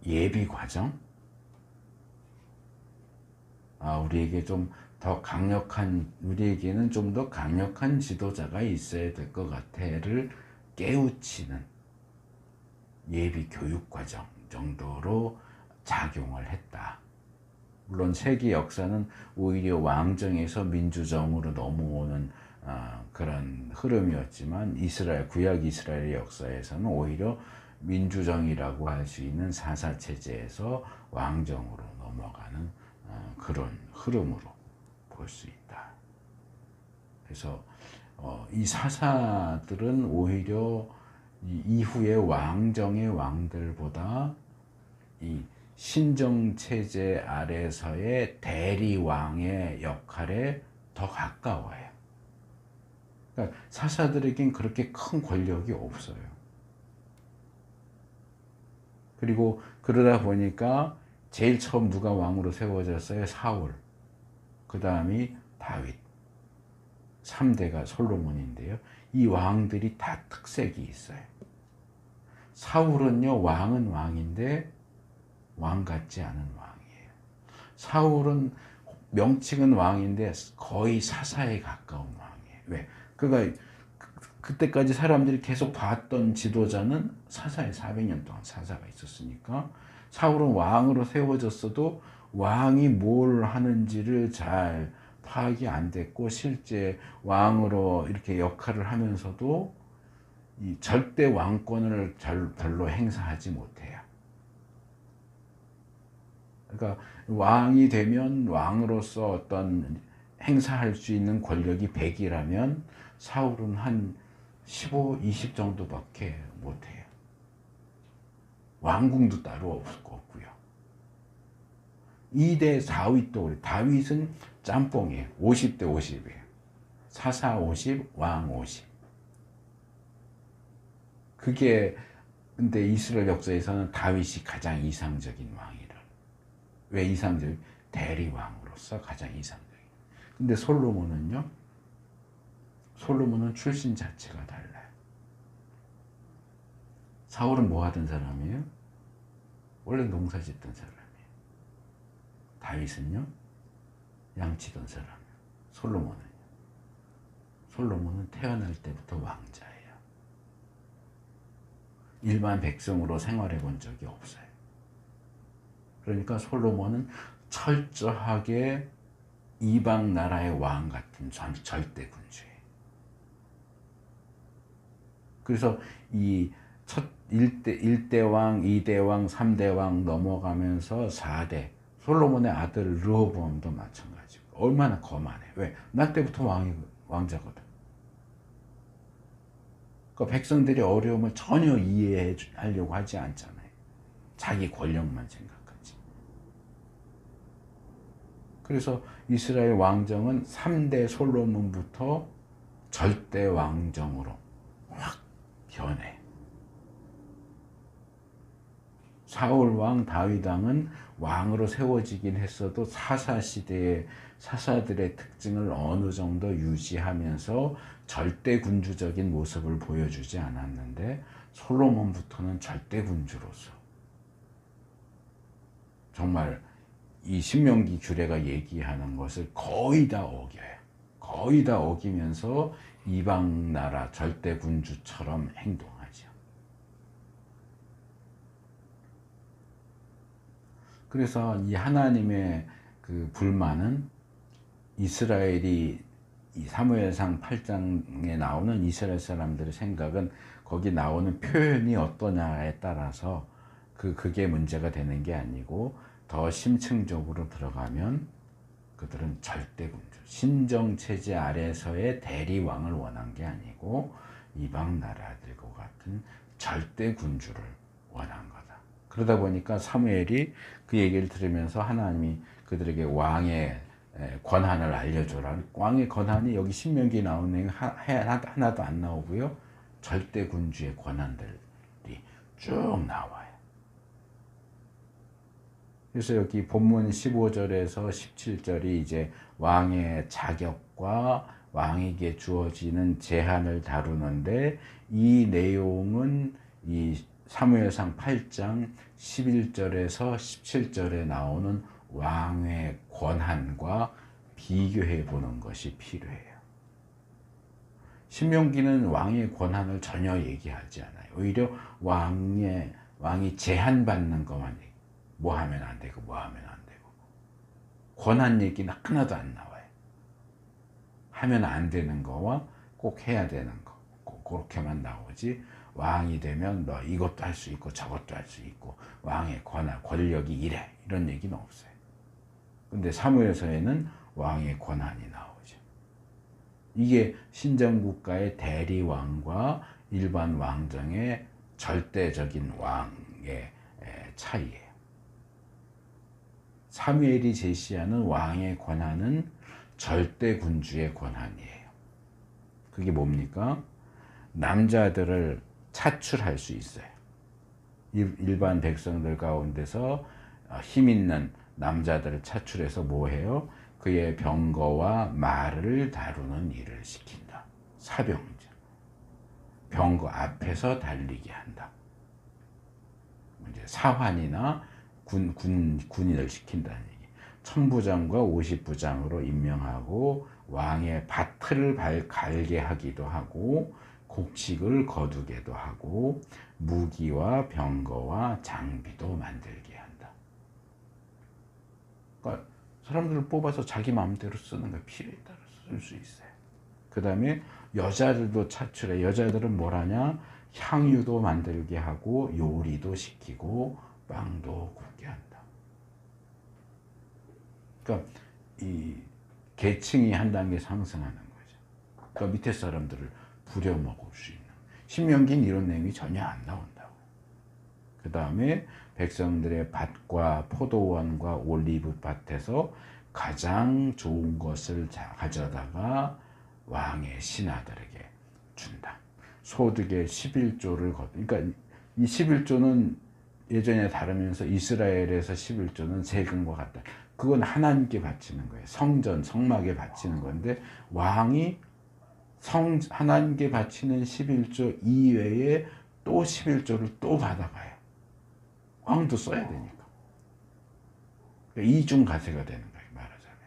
예비 과정, 우리에게 좀 더 강력한, 우리에게는 좀 더 강력한 지도자가 있어야 될 것 같아를 깨우치는 예비 교육 과정 정도로 작용을 했다. 물론 세계 역사는 오히려 왕정에서 민주정으로 넘어오는 그런 흐름이었지만, 구약 이스라엘의 역사에서는 오히려 민주정이라고 할 수 있는 사사체제에서 왕정으로 넘어가는 그런 흐름으로 볼 수 있다. 그래서 이 사사들은 오히려 이후에 왕정의 왕들보다 이 신정체제 아래서의 대리왕의 역할에 더 가까워요. 그러니까 사사들에겐 그렇게 큰 권력이 없어요. 그리고 그러다 보니까 제일 처음 누가 왕으로 세워졌어요? 사울. 그 다음이 다윗. 3대가 솔로몬인데요. 이 왕들이 다 특색이 있어요. 사울은요, 왕은 왕인데 왕 같지 않은 왕이에요. 사울은 명칭은 왕인데 거의 사사에 가까운 왕이에요. 왜? 그때까지 사람들이 계속 봤던 지도자는 사사에 400년 동안 사사가 있었으니까, 사울은 왕으로 세워졌어도 왕이 뭘 하는지를 잘 파악이 안 됐고, 실제 왕으로 이렇게 역할을 하면서도 이 절대 왕권을 별로 행사하지 못해요. 그러니까 왕이 되면 왕으로서 어떤 행사할 수 있는 권력이 100이라면 사울은 한 15, 20 정도밖에 못해요. 왕궁도 따로 없고요. 2대 다윗도 그래. 다윗은 짬뽕이에요. 50대 50이에요. 사사 50, 왕 50. 그게 근데 이스라엘 역사에서는 다윗이 가장 이상적인 왕이라. 왜 이상적인? 대리왕으로서 가장 이상적인. 근데 솔로몬은요? 솔로몬은 출신 자체가 달라요. 사울은 뭐 하던 사람이에요? 원래 농사 짓던 사람이에요. 다윗은요? 양치던 사람이에요. 솔로몬은 태어날 때부터 왕자예요. 일반 백성으로 생활해 본 적이 없어요. 그러니까 솔로몬은 철저하게 이방 나라의 왕 같은 절대 군주예요. 그래서 이 첫 1대 왕, 2대 왕, 3대 왕 넘어가면서 4대, 솔로몬의 아들 르호보암도 마찬가지고 얼마나 거만해. 왜? 나 때부터 왕자거든. 그 백성들의 어려움을 전혀 이해하려고 하지 않잖아요. 자기 권력만 생각하지. 그래서 이스라엘 왕정은 3대 솔로몬부터 절대 왕정으로 확 변해. 사울 왕, 다윗 왕은 왕으로 세워지긴 했어도 사사시대의 사사들의 특징을 어느 정도 유지하면서 절대 군주적인 모습을 보여주지 않았는데, 솔로몬부터는 절대 군주로서 정말 이 신명기 규례가 얘기하는 것을 거의 다 어겨요. 거의 다 어기면서 이방 나라 절대 군주처럼 행동하죠. 그래서 이 하나님의 그 불만은 이스라엘이 이 사무엘상 8장에 나오는 이스라엘 사람들의 생각은 거기 나오는 표현이 어떠냐에 따라서 그게 문제가 되는 게 아니고, 더 심층적으로 들어가면 그들은 절대군주, 신정체제 아래서의 대리왕을 원한 게 아니고 이방 나라들과 같은 절대군주를 원한 거다. 그러다 보니까 사무엘이 그 얘기를 들으면서 하나님이 그들에게 왕의 권한을 알려줘라. 왕의 권한이 여기 신명기에 나오는 내용 하나도 안 나오고요. 절대군주의 권한들이 쭉 나와요. 그래서 여기 본문 15절에서 17절이 이제 왕의 자격과 왕에게 주어지는 제한을 다루는데, 이 내용은 이 사무엘상 8장 11절에서 17절에 나오는 왕의 권한과 비교해 보는 것이 필요해요. 신명기는 왕의 권한을 전혀 얘기하지 않아요. 오히려 왕이 제한받는 것만 얘기해요. 뭐 하면 안 되고 뭐 하면 안 되고. 권한 얘기는 하나도 안 나와요. 하면 안 되는 거와 꼭 해야 되는 거, 꼭 그렇게만 나오지, 왕이 되면 너 이것도 할 수 있고 저것도 할 수 있고 왕의 권력이 이래, 이런 얘기는 없어요. 근데 사무엘서에는 왕의 권한이 나오죠. 이게 신정국가의 대리왕과 일반 왕정의 절대적인 왕의 차이예요. 사무엘이 제시하는 왕의 권한은 절대 군주의 권한이에요. 그게 뭡니까? 남자들을 차출할 수 있어요. 일반 백성들 가운데서 힘 있는 남자들을 차출해서 뭐 해요? 그의 병거와 말을 다루는 일을 시킨다. 사병자. 병거 앞에서 달리게 한다. 이제 사환이나 군인을 시킨다는 얘기. 천부장과 50부장으로 임명하고 왕의 밭을 갈게 하기도 하고 곡식을 거두게도 하고 무기와 병거와 장비도 만들게 한다. 그러니까 사람들을 뽑아서 자기 마음대로 쓰는 거야. 필요에 따라 쓸 수 있어요. 그 다음에 여자들도 차출해. 여자들은 뭘 하냐? 향유도 만들게 하고 요리도 시키고 빵도 굽게 한다. 그러니까 이 계층이 한 단계 상승하는 거죠. 그러니까 밑에 사람들을 부려먹을 수 있는. 신명기는 이런 내용이 전혀 안 나온다고. 그 다음에 백성들의 밭과 포도원과 올리브 밭에서 가장 좋은 것을 가져다가 왕의 신하들에게 준다. 소득의 11조를 그러니까 이 11조는 예전에 다르면서 이스라엘에서 11조는 세금과 같다. 그건 하나님께 바치는 거예요. 성전, 성막에 바치는 건데, 왕이 하나님께 바치는 11조 이외에 또 11조를 또 받아가요. 왕도 써야 되니까. 그러니까 이중가세가 되는 거예요, 말하자면.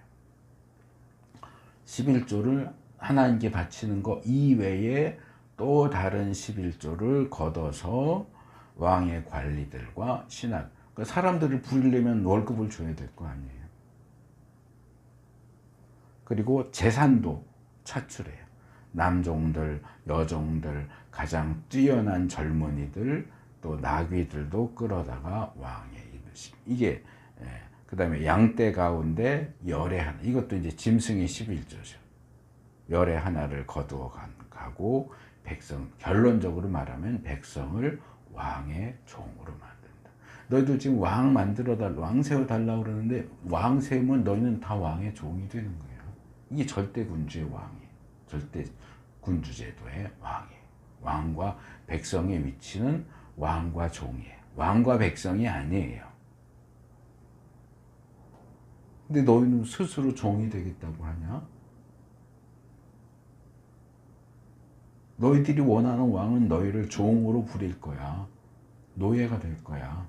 11조를 하나님께 바치는 거 이외에 또 다른 11조를 걷어서 왕의 관리들과 신하, 그러니까 사람들을 부리려면 월급을 줘야 될 거 아니에요. 그리고 재산도 차출해요. 남종들, 여종들, 가장 뛰어난 젊은이들, 또 나귀들도 끌어다가 왕의 이르시. 이게 그 다음에 양떼 가운데 열의 하나. 이것도 이제 짐승의 11조죠. 열의 하나를 거두어 가고 백성, 결론적으로 말하면 백성을 왕의 종으로 만든다. 너희도 지금 왕 만들어달라, 왕 세워달라고 그러는데 왕 세우면 너희는 다 왕의 종이 되는 거예요. 이게 절대군주의 왕이에요. 절대군주제도의 왕이에요. 왕과 백성의 위치는 왕과 종이에요. 왕과 백성이 아니에요. 근데 너희는 스스로 종이 되겠다고 하냐? 너희들이 원하는 왕은 너희를 종으로 부릴 거야. 노예가 될 거야.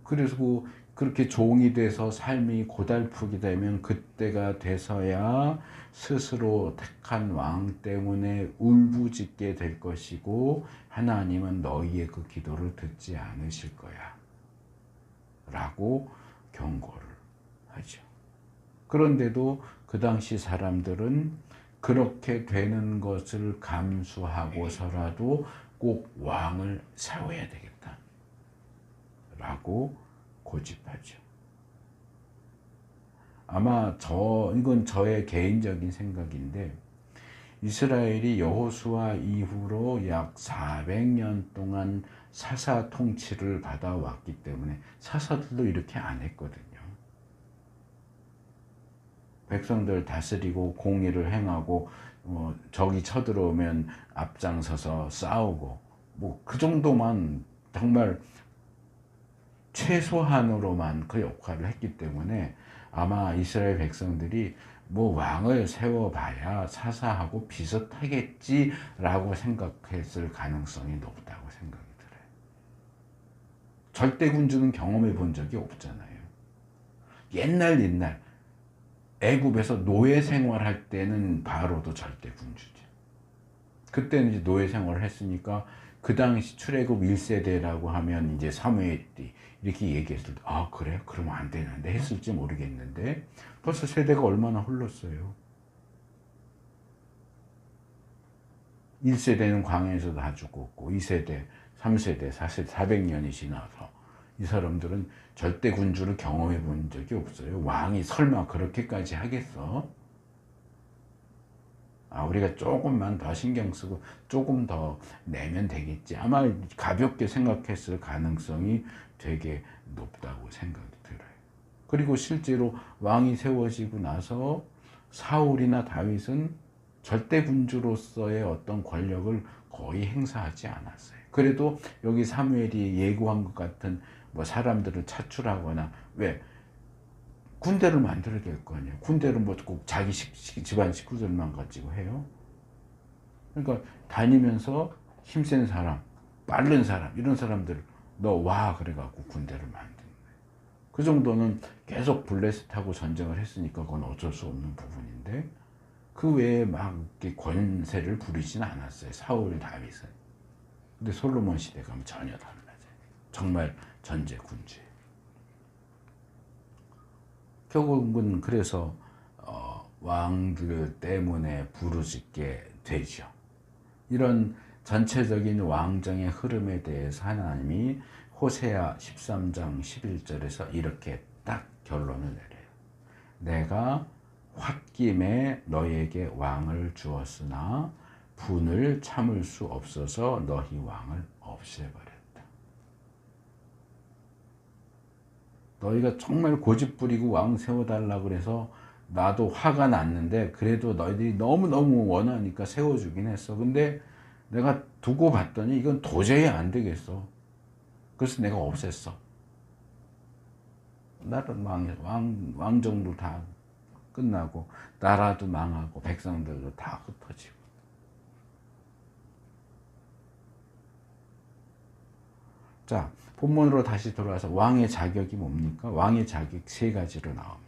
그래서 그렇게 종이 돼서 삶이 고달프게 되면 그때가 돼서야 스스로 택한 왕 때문에 울부짖게 될 것이고 하나님은 너희의 그 기도를 듣지 않으실 거야 라고 경고를 하죠. 그런데도 그 당시 사람들은 그렇게 되는 것을 감수하고서라도 꼭 왕을 세워야 되겠다 라고 고집하죠. 아마 이건 저의 개인적인 생각인데 이스라엘이 여호수아 이후로 약 400년 동안 사사 통치를 받아왔기 때문에 사사들도 이렇게 안 했거든요. 백성들 다스리고 공의를 행하고 적이 쳐들어오면 앞장서서 싸우고 뭐 그 정도만 정말 최소한으로만 그 역할을 했기 때문에 아마 이스라엘 백성들이 뭐 왕을 세워봐야 사사하고 비슷하겠지라고 생각했을 가능성이 높다고 생각이 들어요. 절대군주는 경험해 본 적이 없잖아요. 옛날 애굽에서 노예 생활할 때는 바로도 절대군주죠. 그때는 이제 노예 생활을 했으니까 그 당시 출애굽 1세대라고 하면 이제 사무엘이 이렇게 얘기했을 때 아 그래? 그러면 안 되는데 했을지 모르겠는데 벌써 세대가 얼마나 흘렀어요. 1세대는 광야에서 다 죽었고 2세대, 3세대, 4세대, 400년이 지나서 이 사람들은 절대 군주를 경험해 본 적이 없어요. 왕이 설마 그렇게까지 하겠어? 우리가 조금만 더 신경 쓰고 조금 더 내면 되겠지. 아마 가볍게 생각했을 가능성이 되게 높다고 생각이 들어요. 그리고 실제로 왕이 세워지고 나서 사울이나 다윗은 절대 군주로서의 어떤 권력을 거의 행사하지 않았어요. 그래도 여기 사무엘이 예고한 것 같은 뭐 사람들을 차출하거나 왜 군대를 만들어야 될 거 아니에요. 군대를 뭐 꼭 자기 집안 식구들만 가지고 해요. 그러니까 다니면서 힘센 사람, 빠른 사람 이런 사람들 너 와 그래갖고 군대를 만든 거예요. 그 정도는 계속 블레셋하고 전쟁을 했으니까 그건 어쩔 수 없는 부분인데 그 외에 막 이렇게 권세를 부리진 않았어요. 사울, 다윗은. 근데 솔로몬 시대 가면 전혀 달라져요. 정말 전제 군주예요. 결국은 그래서 왕들 때문에 부르짖게 되죠. 이런 전체적인 왕정의 흐름에 대해서 하나님이 호세아 13장 11절에서 이렇게 딱 결론을 내려요. 내가 홧김에 너에게 왕을 주었으나 분을 참을 수 없어서 너희 왕을 없애버렸다. 너희가 정말 고집부리고 왕 세워달라고 그래서 나도 화가 났는데 그래도 너희들이 너무너무 원하니까 세워주긴 했어. 근데 내가 두고 봤더니 이건 도저히 안 되겠어. 그래서 내가 없앴어. 나는 왕정도 다 끝나고 나라도 망하고 백성들도 다 흩어지고. 자, 본문으로 다시 돌아와서 왕의 자격이 뭡니까? 왕의 자격 세 가지로 나옵니다.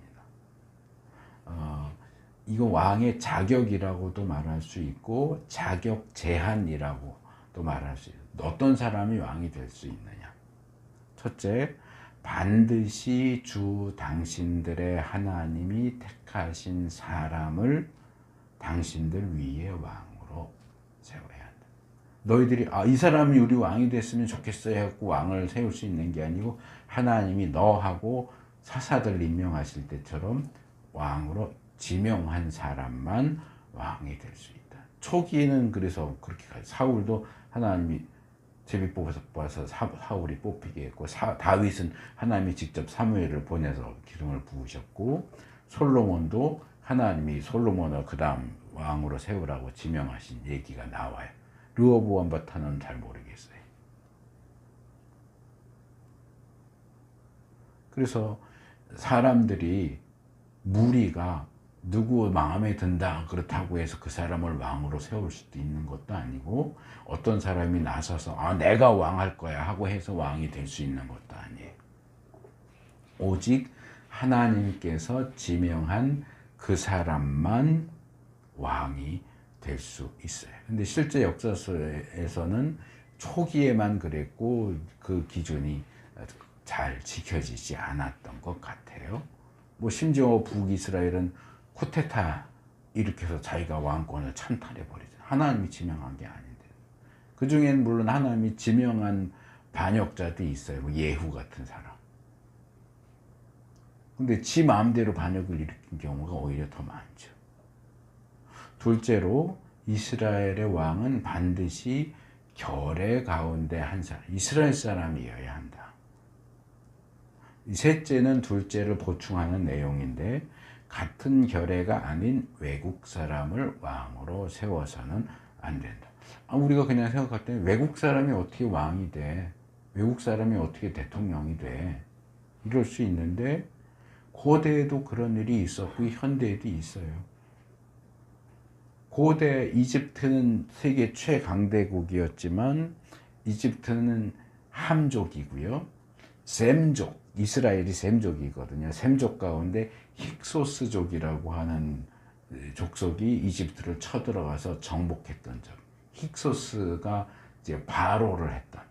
이거 왕의 자격이라고도 말할 수 있고 자격 제한이라고도 말할 수 있어요. 어떤 사람이 왕이 될 수 있느냐? 첫째, 반드시 주 당신들의 하나님이 택하신 사람을 당신들 위에 왕으로 세워야 한다. 너희들이 이 사람이 우리 왕이 됐으면 좋겠어 해갖고 왕을 세울 수 있는 게 아니고 하나님이 너하고 사사들 임명하실 때처럼 왕으로 지명한 사람만 왕이 될 수 있다. 초기에는 그래서 그렇게 가요. 사울도 하나님이 제비 뽑아서 사울이 뽑히게 했고, 다윗은 하나님이 직접 사무엘을 보내서 기름을 부으셨고, 솔로몬도 하나님이 솔로몬을 그 다음 왕으로 세우라고 지명하신 얘기가 나와요. 르호보암부터는 잘 모르겠어요. 그래서 사람들이 무리가 누구 마음에 든다 그렇다고 해서 그 사람을 왕으로 세울 수도 있는 것도 아니고, 어떤 사람이 나서서 내가 왕할 거야 하고 해서 왕이 될 수 있는 것도 아니에요. 오직 하나님께서 지명한 그 사람만 왕이 될 수 있어요. 근데 실제 역사서에서는 초기에만 그랬고 그 기준이 잘 지켜지지 않았던 것 같아요. 뭐 심지어 북이스라엘은 쿠데타 일으켜서 자기가 왕권을 찬탈해버리죠. 하나님이 지명한 게 아닌데. 그 중엔 물론 하나님이 지명한 반역자도 있어요. 뭐 예후 같은 사람. 근데 지 마음대로 반역을 일으킨 경우가 오히려 더 많죠. 둘째로 이스라엘의 왕은 반드시 결의 가운데 한 사람, 이스라엘 사람이어야 한다. 셋째는 둘째를 보충하는 내용인데, 같은 결의가 아닌 외국 사람을 왕으로 세워서는 안 된다. 우리가 그냥 생각할 때 외국 사람이 어떻게 왕이 돼? 외국 사람이 어떻게 대통령이 돼? 이럴 수 있는데, 고대에도 그런 일이 있었고 현대에도 있어요. 고대 이집트는 세계 최강대국이었지만 이집트는 함족이고요. 셈족, 이스라엘이 셈족이거든요. 셈족 가운데 힉소스족이라고 하는 족속이 이집트를 쳐들어가서 정복했던 적. 힉소스가 이제 바로를 했던.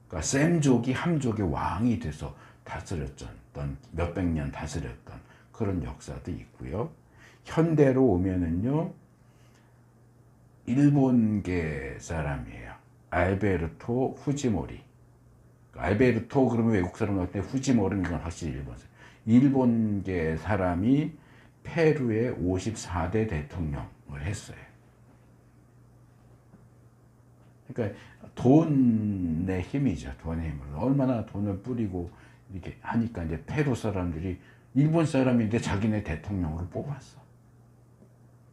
그러니까 셈족이 함족의 왕이 돼서 다스렸던, 몇백 년 다스렸던 그런 역사도 있고요. 현대로 오면은요, 일본계 사람이에요. 알베르토 후지모리. 알베르토 그러면 외국 사람 같을 때 후지모리는 이건 확실히 일본 사람. 일본계 사람이 페루의 54대 대통령을 했어요. 그러니까 돈의 힘이죠. 돈의 힘으로 얼마나 돈을 뿌리고 이렇게 하니까 이제 페루 사람들이 일본 사람인데 자기네 대통령으로 뽑았어.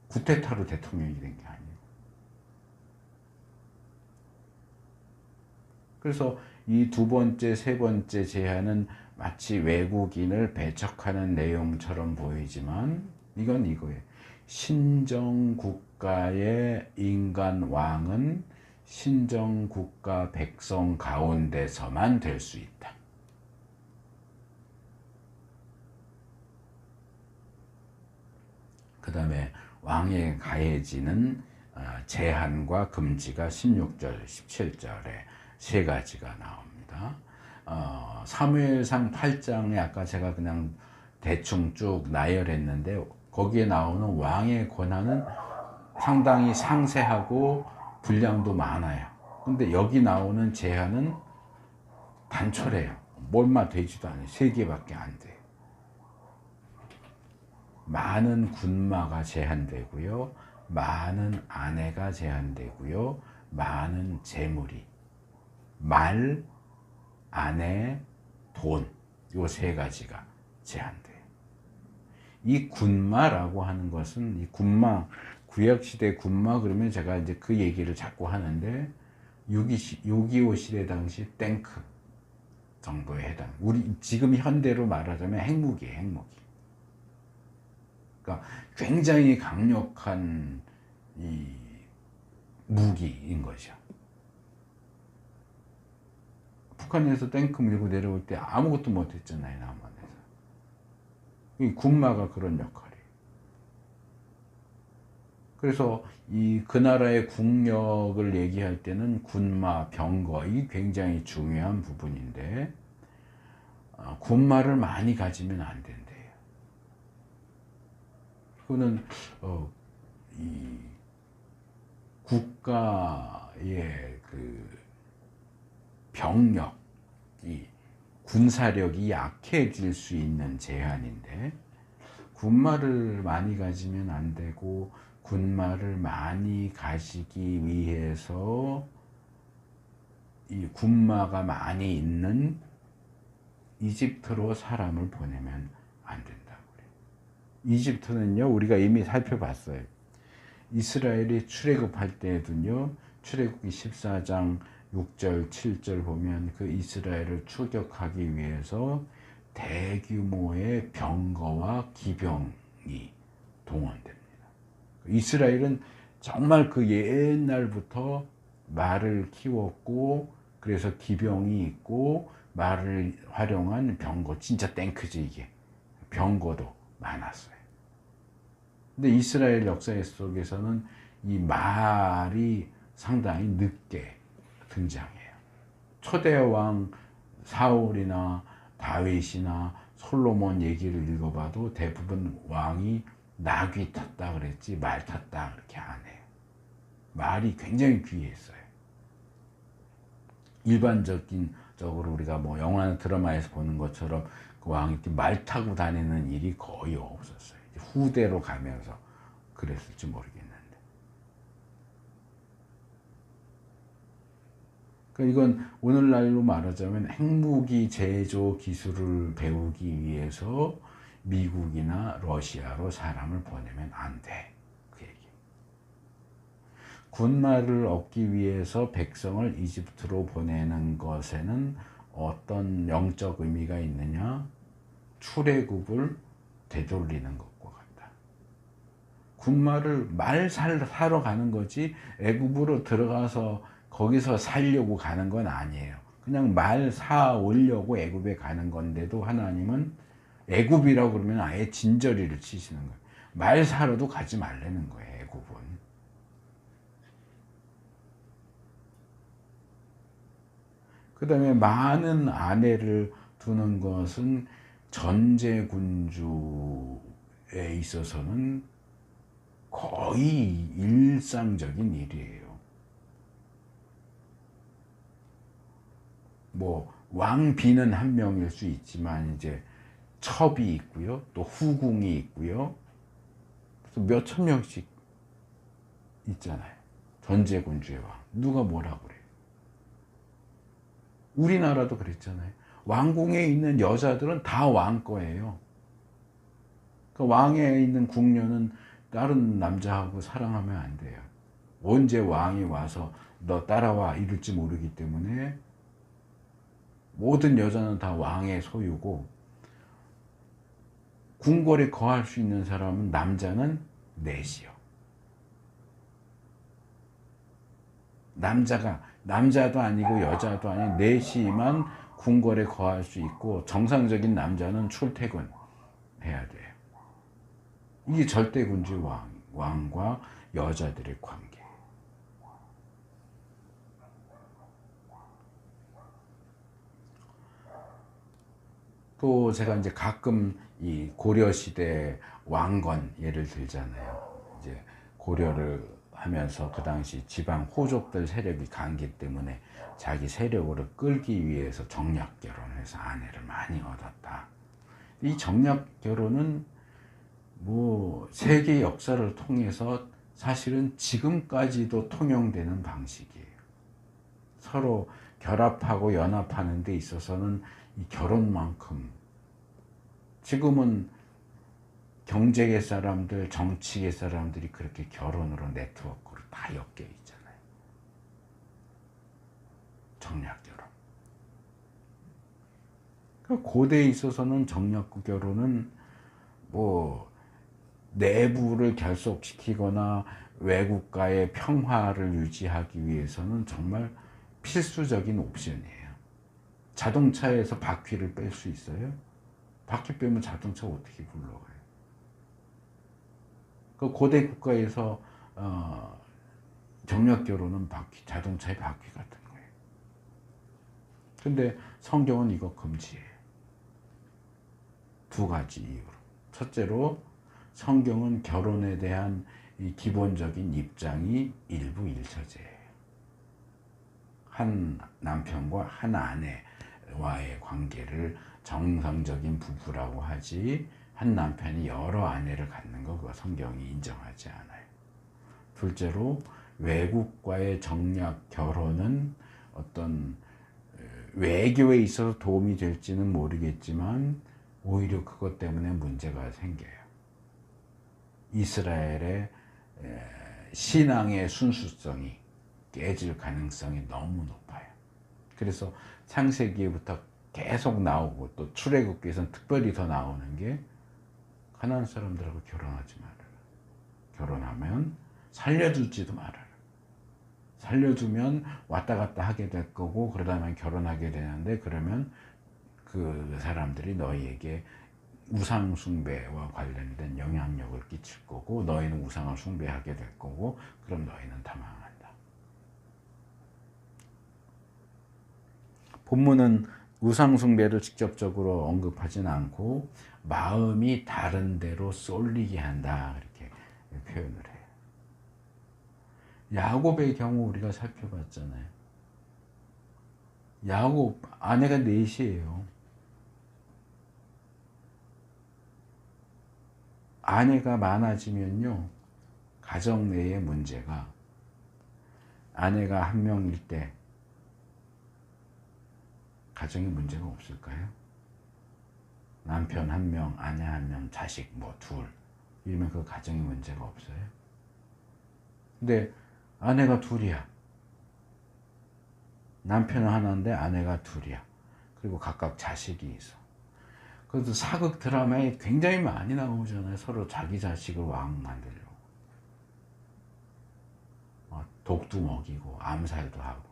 쿠데타로 대통령이 된 게 아니에요. 그래서 이 두 번째, 세 번째 제안은 마치 외국인을 배척하는 내용처럼 보이지만 이건 이거예요. 신정국가의 인간 왕은 신정국가 백성 가운데서만 될 수 있다. 그 다음에 왕에 가해지는 제한과 금지가 16절, 17절에 세 가지가 나옵니다. 사무엘상 8장에 아까 제가 그냥 대충 쭉 나열했는데 거기에 나오는 왕의 권한은 상당히 상세하고 분량도 많아요. 근데 여기 나오는 제한은 단촐해요. 얼마 되지도 않아요. 3개밖에 안 돼요. 많은 군마가 제한되고요. 많은 아내가 제한되고요. 많은 재물이. 말, 아내, 돈. 요 세 가지가 제한돼요. 이 군마라고 하는 것은 이 군마, 구약시대 군마 그러면 제가 이제 그 얘기를 자꾸 하는데 6.25 시대 당시 탱크 정도에 해당. 우리 지금 현대로 말하자면 핵무기예요, 핵무기. 그러니까 굉장히 강력한 이 무기인 것이죠. 북한에서 탱크 밀고 내려올 때 아무것도 못했잖아요, 남한에서. 이 군마가 그런 역할이에요. 그래서 그 나라의 국력을 얘기할 때는 군마, 병거, 이 굉장히 중요한 부분인데 군마를 많이 가지면 안 된대요. 그거는 이 국가의 그 병력, 이 군사력이 약해질 수 있는 제한인데 군마를 많이 가지면 안 되고, 군마를 많이 가지기 위해서 이 군마가 많이 있는 이집트로 사람을 보내면 안 된다고 그래요. 이집트는요, 우리가 이미 살펴봤어요. 이스라엘이 출애굽할 때에도요, 출애굽기 14장 6절 7절 보면 그 이스라엘을 추격하기 위해서 대규모의 병거와 기병이 동원됩니다. 이스라엘은 정말 그 옛날부터 말을 키웠고, 그래서 기병이 있고 말을 활용한 병거, 진짜 탱크지 이게. 병거도 많았어요. 근데 이스라엘 역사 속에서는 이 말이 상당히 늦게 등장해요. 초대 왕 사울이나 다윗이나 솔로몬 얘기를 읽어봐도 대부분 왕이 나귀 탔다 그랬지 말 탔다 그렇게 안 해요. 말이 굉장히 귀했어요. 일반적으로 우리가 뭐 영화나 드라마에서 보는 것처럼 그 왕이 말 타고 다니는 일이 거의 없었어요. 후대로 가면서 그랬을지 모르겠는데. 그러니까 이건 오늘날로 말하자면 핵무기 제조 기술을 배우기 위해서 미국이나 러시아로 사람을 보내면 안 돼. 그 얘기. 군마를 얻기 위해서 백성을 이집트로 보내는 것에는 어떤 영적 의미가 있느냐? 출애굽을 되돌리는 것과 같다. 군마를 말 사러 가는 거지 애굽으로 들어가서 거기서 살려고 가는 건 아니에요. 그냥 말 사 오려고 애굽에 가는 건데도 하나님은 애굽이라고 그러면 아예 진저리를 치시는 거예요. 말 사러도 가지 말라는 거예요, 애굽은. 그 다음에 많은 아내를 두는 것은 전제군주에 있어서는 거의 일상적인 일이에요. 뭐 왕비는 한 명일 수 있지만 이제 첩이 있고요, 또 후궁이 있고요, 몇천 명씩 있잖아요. 전제군주의 왕. 누가 뭐라고 그래요? 우리나라도 그랬잖아요. 왕궁에 있는 여자들은 다 왕 거예요. 그 왕에 있는 궁녀는 다른 남자하고 사랑하면 안 돼요. 언제 왕이 와서 너 따라와 이럴지 모르기 때문에 모든 여자는 다 왕의 소유고, 궁궐에 거할 수 있는 사람은 남자는 넷이요. 남자도 아니고 여자도 아닌 넷이만 궁궐에 거할 수 있고, 정상적인 남자는 출퇴근 해야 돼요. 이게 절대군주의 왕과 여자들의 관계. 또 제가 이제 가끔 이 고려시대 왕건 예를 들잖아요. 이제 고려를 하면서 그 당시 지방 호족들 세력이 강기 때문에 자기 세력으로 끌기 위해서 정략 결혼해서 아내를 많이 얻었다. 이 정략 결혼은 뭐 세계 역사를 통해서 사실은 지금까지도 통용되는 방식이에요. 서로 결합하고 연합하는 데 있어서는 이 결혼만큼, 지금은 경제계 사람들, 정치계 사람들이 그렇게 결혼으로 네트워크로 다 엮여 있잖아요. 정략 결혼. 그러니까 고대에 있어서는 정략 결혼은 뭐 내부를 결속시키거나 외국과의 평화를 유지하기 위해서는 정말 필수적인 옵션이에요. 자동차에서 바퀴를 뺄 수 있어요? 바퀴 빼면 자동차 어떻게 굴러가요? 그 고대 국가에서 정략 결혼은 자동차의 바퀴 같은 거예요. 근데 성경은 이거 금지해요. 두 가지 이유로. 첫째로 성경은 결혼에 대한 이 기본적인 입장이 일부일처제예요. 한 남편과 한 아내와의 관계를 정상적인 부부라고 하지, 한 남편이 여러 아내를 갖는 거 그거 성경이 인정하지 않아요. 둘째로 외국과의 정략 결혼은 어떤 외교에 있어서 도움이 될지는 모르겠지만 오히려 그것 때문에 문제가 생겨요. 이스라엘의 신앙의 순수성이 깨질 가능성이 너무 높아요. 그래서 창세기부터 계속 나오고 또 출애굽기에서는 특별히 더 나오는 게 가나안 사람들하고 결혼하지 말아라. 결혼하면 살려주지도 말아라. 살려주면 왔다 갔다 하게 될 거고 그러다만 결혼하게 되는데 그러면 그 사람들이 너희에게 우상 숭배와 관련된 영향력을 끼칠 거고 너희는 우상을 숭배하게 될 거고 그럼 너희는 다 망한다. 본문은 우상 숭배를 직접적으로 언급하진 않고 마음이 다른 데로 쏠리게 한다 이렇게 표현을 해요. 야곱의 경우 우리가 살펴봤잖아요. 야곱 아내가 넷이에요. 아내가 많아지면요 가정 내의 문제가 아내가 한 명일 때 가정에 문제가 없을까요? 남편 한 명, 아내 한 명, 자식 뭐 둘 이러면 그 가정에 문제가 없어요. 근데 아내가 둘이야. 남편은 하나인데 아내가 둘이야. 그리고 각각 자식이 있어. 그래서 사극 드라마에 굉장히 많이 나오잖아요. 서로 자기 자식을 왕 만들려고. 독도 먹이고 암살도 하고.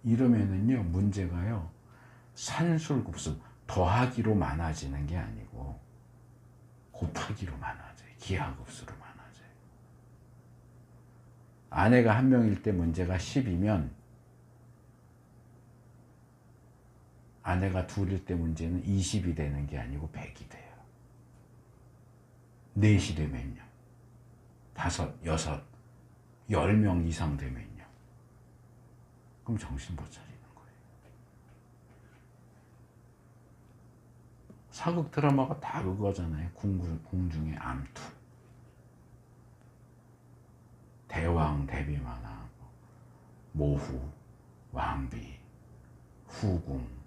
이러면은요 문제가요 산술급수 더하기로 많아지는 게 아니고 곱하기로 많아져요. 기하급수로 많아져요. 아내가 한 명일 때 문제가 10이면 아내가 둘일 때 문제는 20이 되는 게 아니고 100이 돼요. 넷이 되면요. 5, 6, 10명 이상 되면요. 그럼 정신 못 차리는 거예요. 사극 드라마가 다 그거잖아요. 궁중의 암투. 대왕 대비만하고 모후, 왕비, 후궁.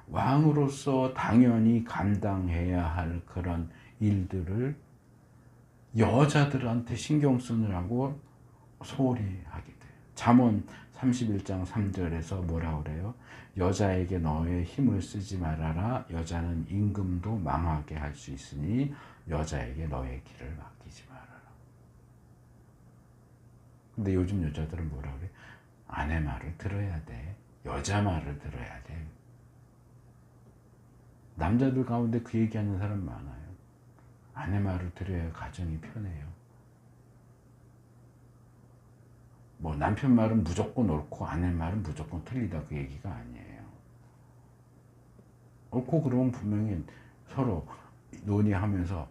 왕으로서 당연히 감당해야 할 그런 일들을 여자들한테 신경 쓰느라고 소홀히 하게 돼요. 잠언 31장 3절에서 뭐라 그래요? 여자에게 너의 힘을 쓰지 말아라. 여자는 임금도 망하게 할 수 있으니 여자에게 너의 길을 맡기지 말아라. 근데 요즘 여자들은 뭐라 그래? 아내 말을 들어야 돼. 여자 말을 들어야 돼. 남자들 가운데 그 얘기하는 사람 많아요. 아내 말을 들어야 가정이 편해요. 뭐 남편 말은 무조건 옳고 아내 말은 무조건 틀리다 그 얘기가 아니에요. 옳고 그러면 분명히 서로 논의하면서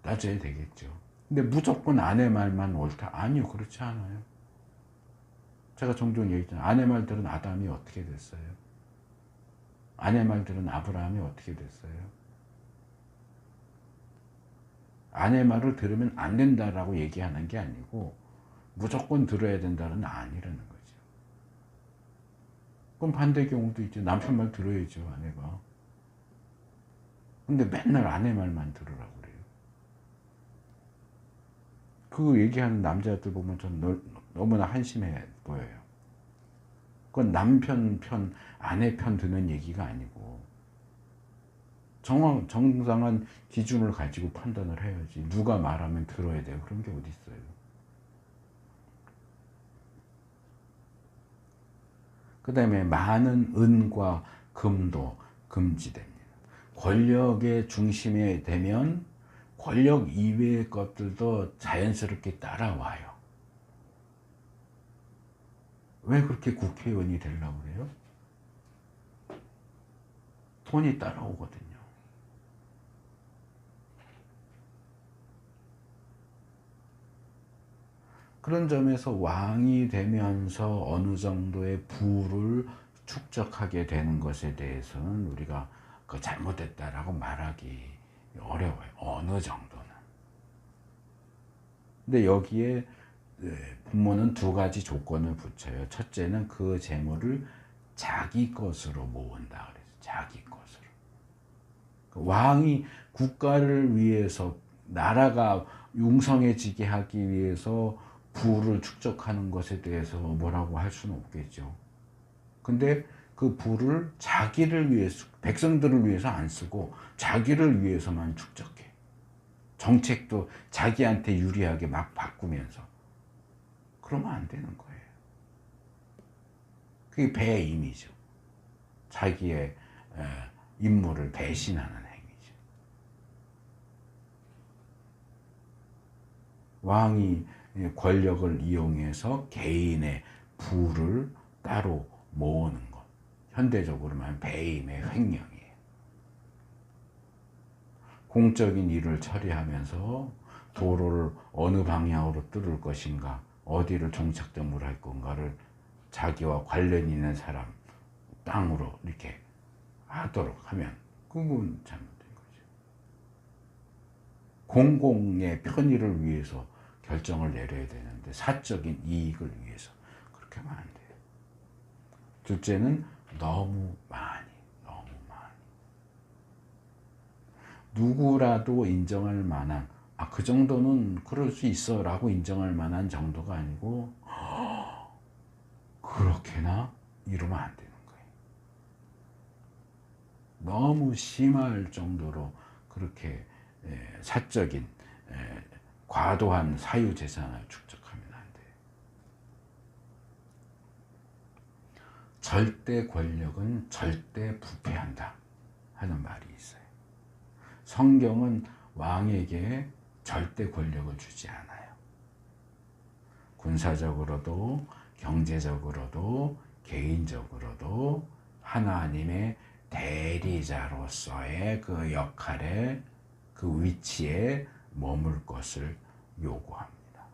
따져야 되겠죠. 근데 무조건 아내 말만 옳다? 아니요, 그렇지 않아요. 제가 종종 얘기했잖아요. 아내 말들은 아담이 어떻게 됐어요? 아내 말들은 아브라함이 어떻게 됐어요? 아내 말을 들으면 안 된다라고 얘기하는 게 아니고 무조건 들어야 된다는 아니라는 거죠. 그럼 반대 경우도 있죠. 남편 말 들어야죠, 아내가. 근데 맨날 아내 말만 들으라고 그래요. 그 얘기하는 남자들 보면 전 너무나 한심해 보여요. 그건 남편 편, 아내 편 드는 얘기가 아니고 정당한 기준을 가지고 판단을 해야지. 누가 말하면 들어야 돼요. 그런 게 어디 있어요. 그 다음에 많은 은과 금도 금지됩니다. 권력의 중심에 되면 권력 이외의 것들도 자연스럽게 따라와요. 왜 그렇게 국회의원이 되려고 그래요? 돈이 따라오거든요. 그런 점에서 왕이 되면서 어느 정도의 부를 축적하게 되는 것에 대해서는 우리가 그 잘못됐다라고 말하기 어려워요. 어느 정도는. 근데 여기에 부모는 두 가지 조건을 붙여요. 첫째는 그 재물을 자기 것으로 모은다 그래서 자기 것으로. 왕이 국가를 위해서 나라가 융성해지게 하기 위해서 부를 축적하는 것에 대해서 뭐라고 할 수는 없겠죠. 근데 그 부를 자기를 위해서, 백성들을 위해서 안 쓰고 자기를 위해서만 축적해. 정책도 자기한테 유리하게 막 바꾸면서. 그러면 안 되는 거예요. 그게 배임이죠. 자기의 임무를 배신하는 행위죠. 왕이 권력을 이용해서 개인의 부를 따로 모으는 것. 현대적으로 말하면 배임의 횡령이에요. 공적인 일을 처리하면서 도로를 어느 방향으로 뚫을 것인가, 어디를 종착점으로 할 건가를 자기와 관련 있는 사람 땅으로 이렇게 하도록 하면 그건 잘못된 거죠. 공공의 편의를 위해서 결정을 내려야 되는데 사적인 이익을 위해서 그렇게 하면 안 돼요. 둘째는 너무 많이. 누구라도 인정할 만한, 그 정도는 그럴 수 있어 라고 인정할 만한 정도가 아니고 그렇게나? 이러면 안 되는 거예요. 너무 심할 정도로 그렇게 사적인 과도한 사유재산을 축적하면 안 돼요. 절대 권력은 절대 부패한다 하는 말이 있어요. 성경은 왕에게 절대 권력을 주지 않아요. 군사적으로도 경제적으로도 개인적으로도 하나님의 대리자로서의 그 역할에 그 위치에 머물 것을 요구합니다.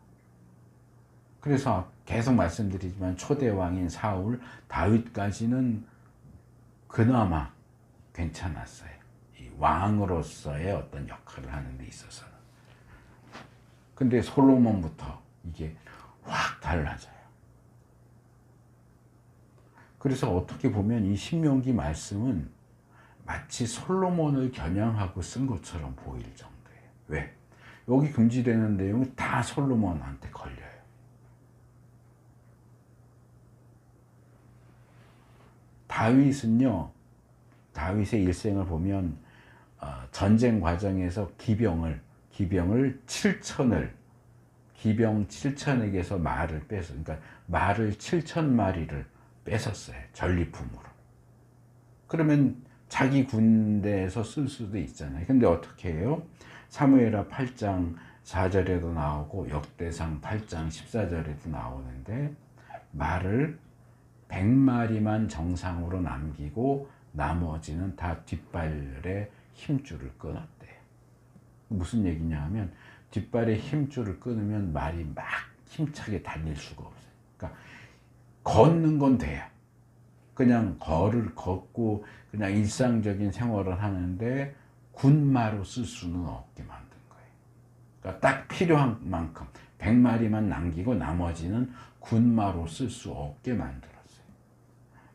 그래서 계속 말씀드리지만 초대 왕인 사울, 다윗까지는 그나마 괜찮았어요. 왕으로서의 어떤 역할을 하는 데 있어서는. 근데 솔로몬부터 이게 확 달라져요. 그래서 어떻게 보면 이 신명기 말씀은 마치 솔로몬을 겨냥하고 쓴 것처럼 보일 정도예요. 왜? 여기 금지되는 내용이 다 솔로몬한테 걸려요. 다윗은요, 다윗의 일생을 보면 전쟁 과정에서 기병 7천을, 기병 7천에게서 말을 뺏어, 그러니까 말을 7,000마리를 뺏었어요. 전리품으로. 그러면 자기 군대에서 쓸 수도 있잖아요. 근데 어떻게 해요? 사무엘하 8장 4절에도 나오고 역대상 8장 14절에도 나오는데 말을 100마리만 정상으로 남기고 나머지는 다 뒷발에 힘줄을 끊었대요. 무슨 얘기냐 하면 뒷발에 힘줄을 끊으면 말이 막 힘차게 달릴 수가 없어요. 그러니까 걷는 건 돼요. 그냥 걷고 그냥 일상적인 생활을 하는데 군마로 쓸 수는 없게 만든 거예요. 그러니까 딱 필요한 만큼 100마리만 남기고 나머지는 군마로 쓸 수 없게 만들었어요.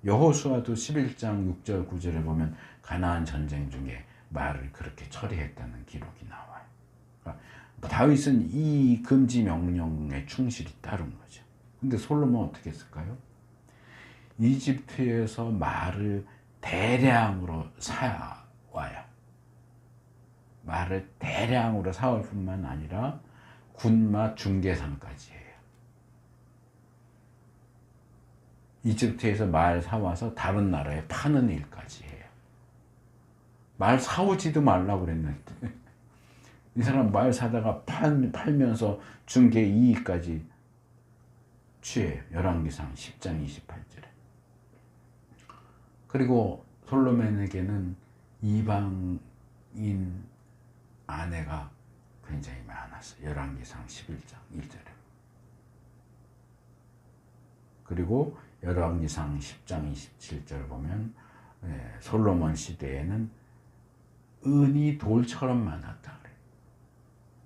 여호수아도 11장 6절 9절에 보면 가나안 전쟁 중에 말을 그렇게 처리했다는 기록이 나와요. 그러니까 다윗은 이 금지 명령에 충실히 따른 거죠. 근데 솔로몬은 어떻게 했을까요? 이집트에서 말을 대량으로 사와요. 말을 대량으로 사올 뿐만 아니라 군마 중개상까지 해요. 이집트에서 말 사와서 다른 나라에 파는 일까지 해요. 말 사오지도 말라고 그랬는데 이 사람 말 사다가 팔면서 중개 이익까지 취해요. 열왕기상 10장 28절에. 그리고 솔로몬에게는 이방인 아내가 굉장히 많았어요. 열왕기상 11장 1절에. 그리고 열왕기상 10장 27절 보면 솔로몬 시대에는 은이 돌처럼 많았다 그래.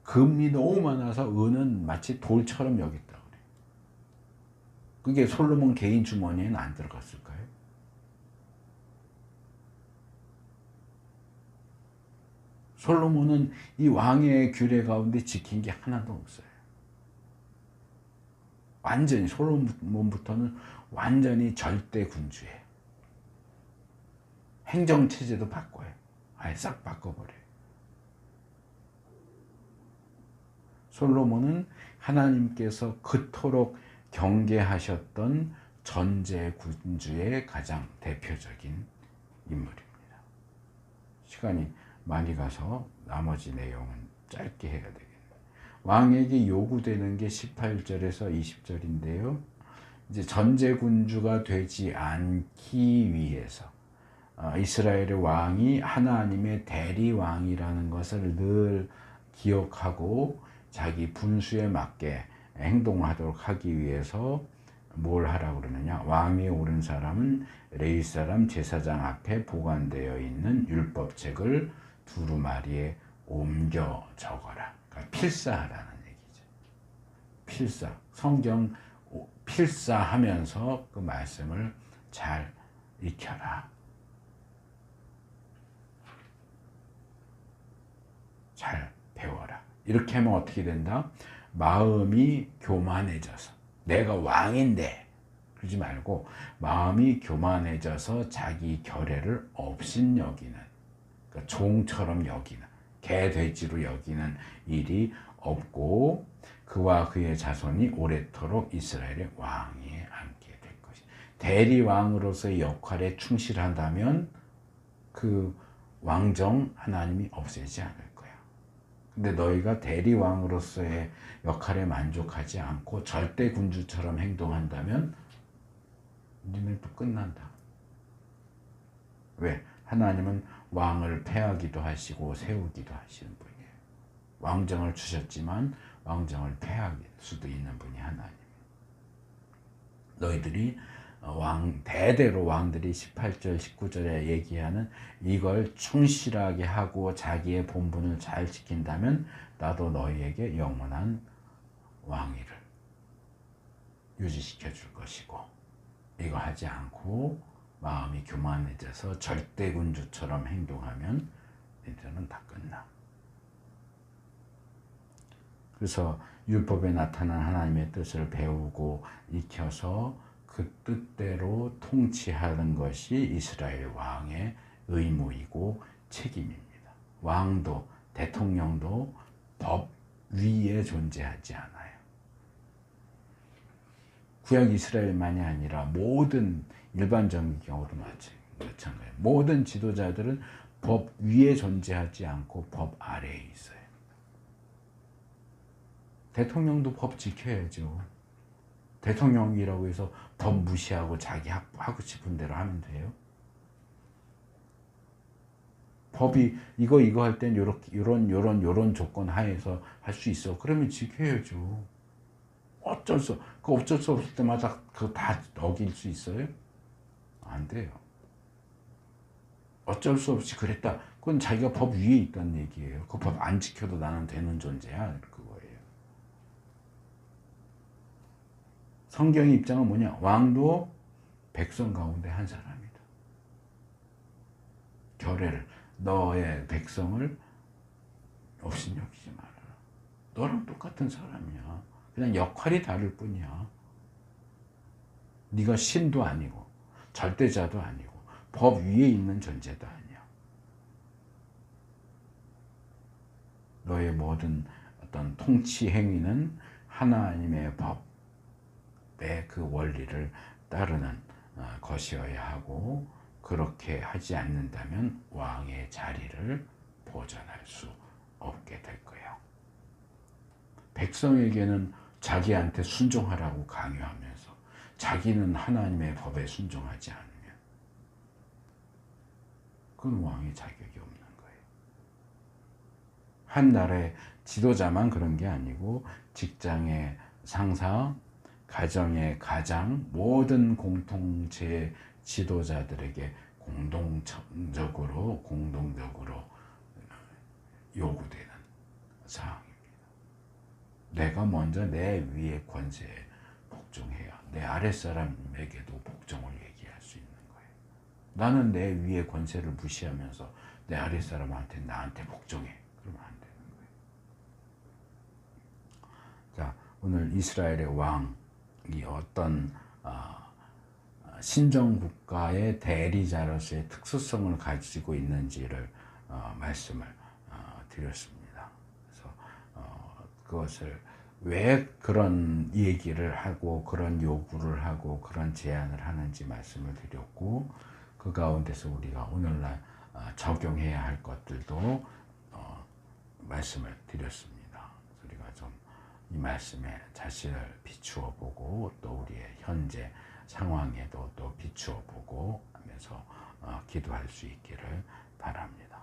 금이 너무 많아서 은은 마치 돌처럼 여겼다 그래. 그게 솔로몬 개인 주머니에는 안 들어갔을까요? 솔로몬은 이 왕의 규례 가운데 지킨 게 하나도 없어요. 완전히 솔로몬부터는 완전히 절대 군주예요. 행정체제도 바꿔요. 아예 싹 바꿔버려요. 솔로몬은 하나님께서 그토록 경계하셨던 전제군주의 가장 대표적인 인물입니다. 시간이 많이 가서 나머지 내용은 짧게 해야 되겠네요. 왕에게 요구되는 게 18절에서 20절인데요. 이제 전제군주가 되지 않기 위해서 이스라엘의 왕이 하나님의 대리왕이라는 것을 늘 기억하고 자기 분수에 맞게 행동하도록 하기 위해서 뭘 하라고 그러느냐. 왕위에 오른 사람은 레위 사람 제사장 앞에 보관되어 있는 율법책을 두루마리에 옮겨 적어라. 그러니까 필사하라는 얘기죠. 필사. 성경 필사하면서 그 말씀을 잘 익혀라. 잘 배워라. 이렇게 하면 어떻게 된다? 마음이 교만해져서 내가 왕인데 그러지 말고 마음이 교만해져서 자기 결례를 업신여기는, 그러니까 종처럼 여기는, 개 돼지로 여기는 일이 없고 그와 그의 자손이 오래도록 이스라엘의 왕위에 앉게 될 것이다. 대리왕으로서의 역할에 충실한다면 그 왕정 하나님이 없애지 않을 거야. 근데 너희가 대리왕으로서의 역할에 만족하지 않고 절대 군주처럼 행동한다면 니네도 끝난다. 왜? 하나님은 왕을 폐하기도 하시고 세우기도 하시는 분이에요. 왕정을 주셨지만 왕정을 폐할 수도 있는 분이 하나님. 너희들이 대대로 왕들이 18절 19절에 얘기하는 이걸 충실하게 하고 자기의 본분을 잘 지킨다면 나도 너희에게 영원한 왕위를 유지시켜 줄 것이고, 이거 하지 않고 마음이 교만해져서 절대군주처럼 행동하면 이들은 다 끝나. 그래서 율법에 나타난 하나님의 뜻을 배우고 익혀서 그 뜻대로 통치하는 것이 이스라엘 왕의 의무이고 책임입니다. 왕도 대통령도 법 위에 존재하지 않아요. 구약 이스라엘만이 아니라 모든 일반적인 경우도 마찬가지예요. 모든 지도자들은 법 위에 존재하지 않고 법 아래에 있어요. 대통령도 법 지켜야죠. 대통령이라고 해서 법 무시하고 자기 하고 싶은 대로 하면 돼요? 법이 이거 할 땐 요런 조건 하에서 할 수 있어. 그러면 지켜야죠. 어쩔 수 없을 때마다 그거 다 어길 수 있어요? 안 돼요. 어쩔 수 없이 그랬다. 그건 자기가 법 위에 있다는 얘기예요. 그 법 안 지켜도 나는 되는 존재야. 그거예요. 성경의 입장은 뭐냐? 왕도 백성 가운데 한 사람이다. 결례를, 너의 백성을 업신여기지 말아라. 너랑 똑같은 사람이야. 그냥 역할이 다를 뿐이야. 네가 신도 아니고 절대자도 아니고 법 위에 있는 존재도 아니야. 너의 모든 어떤 통치 행위는 하나님의 법의 그 원리를 따르는 것이어야 하고, 그렇게 하지 않는다면 왕의 자리를 보존할 수 없게 될 거예요. 백성에게는 자기한테 순종하라고 강요하면서 자기는 하나님의 법에 순종하지 않으면 그건 왕의 자격이 없는 거예요. 한 나라의 지도자만 그런 게 아니고 직장의 상사, 가정의 가장 모든 공동체 지도자들에게 공동적으로 요구되는 사항입니다. 내가 먼저 내 위의 권세에 복종해야 내 아랫사람에게도 복종을 얘기할 수 있는 거예요. 나는 내 위의 권세를 무시하면서 내 아랫사람한테 나한테 복종해. 그러면 안 되는 거예요. 자, 오늘 이스라엘의 왕이 어떤 신정국가의 대리자로서의 특수성을 가지고 있는지를 말씀을 드렸습니다. 그래서 그것을 왜 그런 얘기를 하고 그런 요구를 하고 그런 제안을 하는지 말씀을 드렸고, 그 가운데서 우리가 오늘날 적용해야 할 것들도 말씀을 드렸습니다. 우리가 좀 이 말씀에 자신을 비추어 보고 또 우리의 현재 상황에도 또 비추어 보고 하면서 기도할 수 있기를 바랍니다.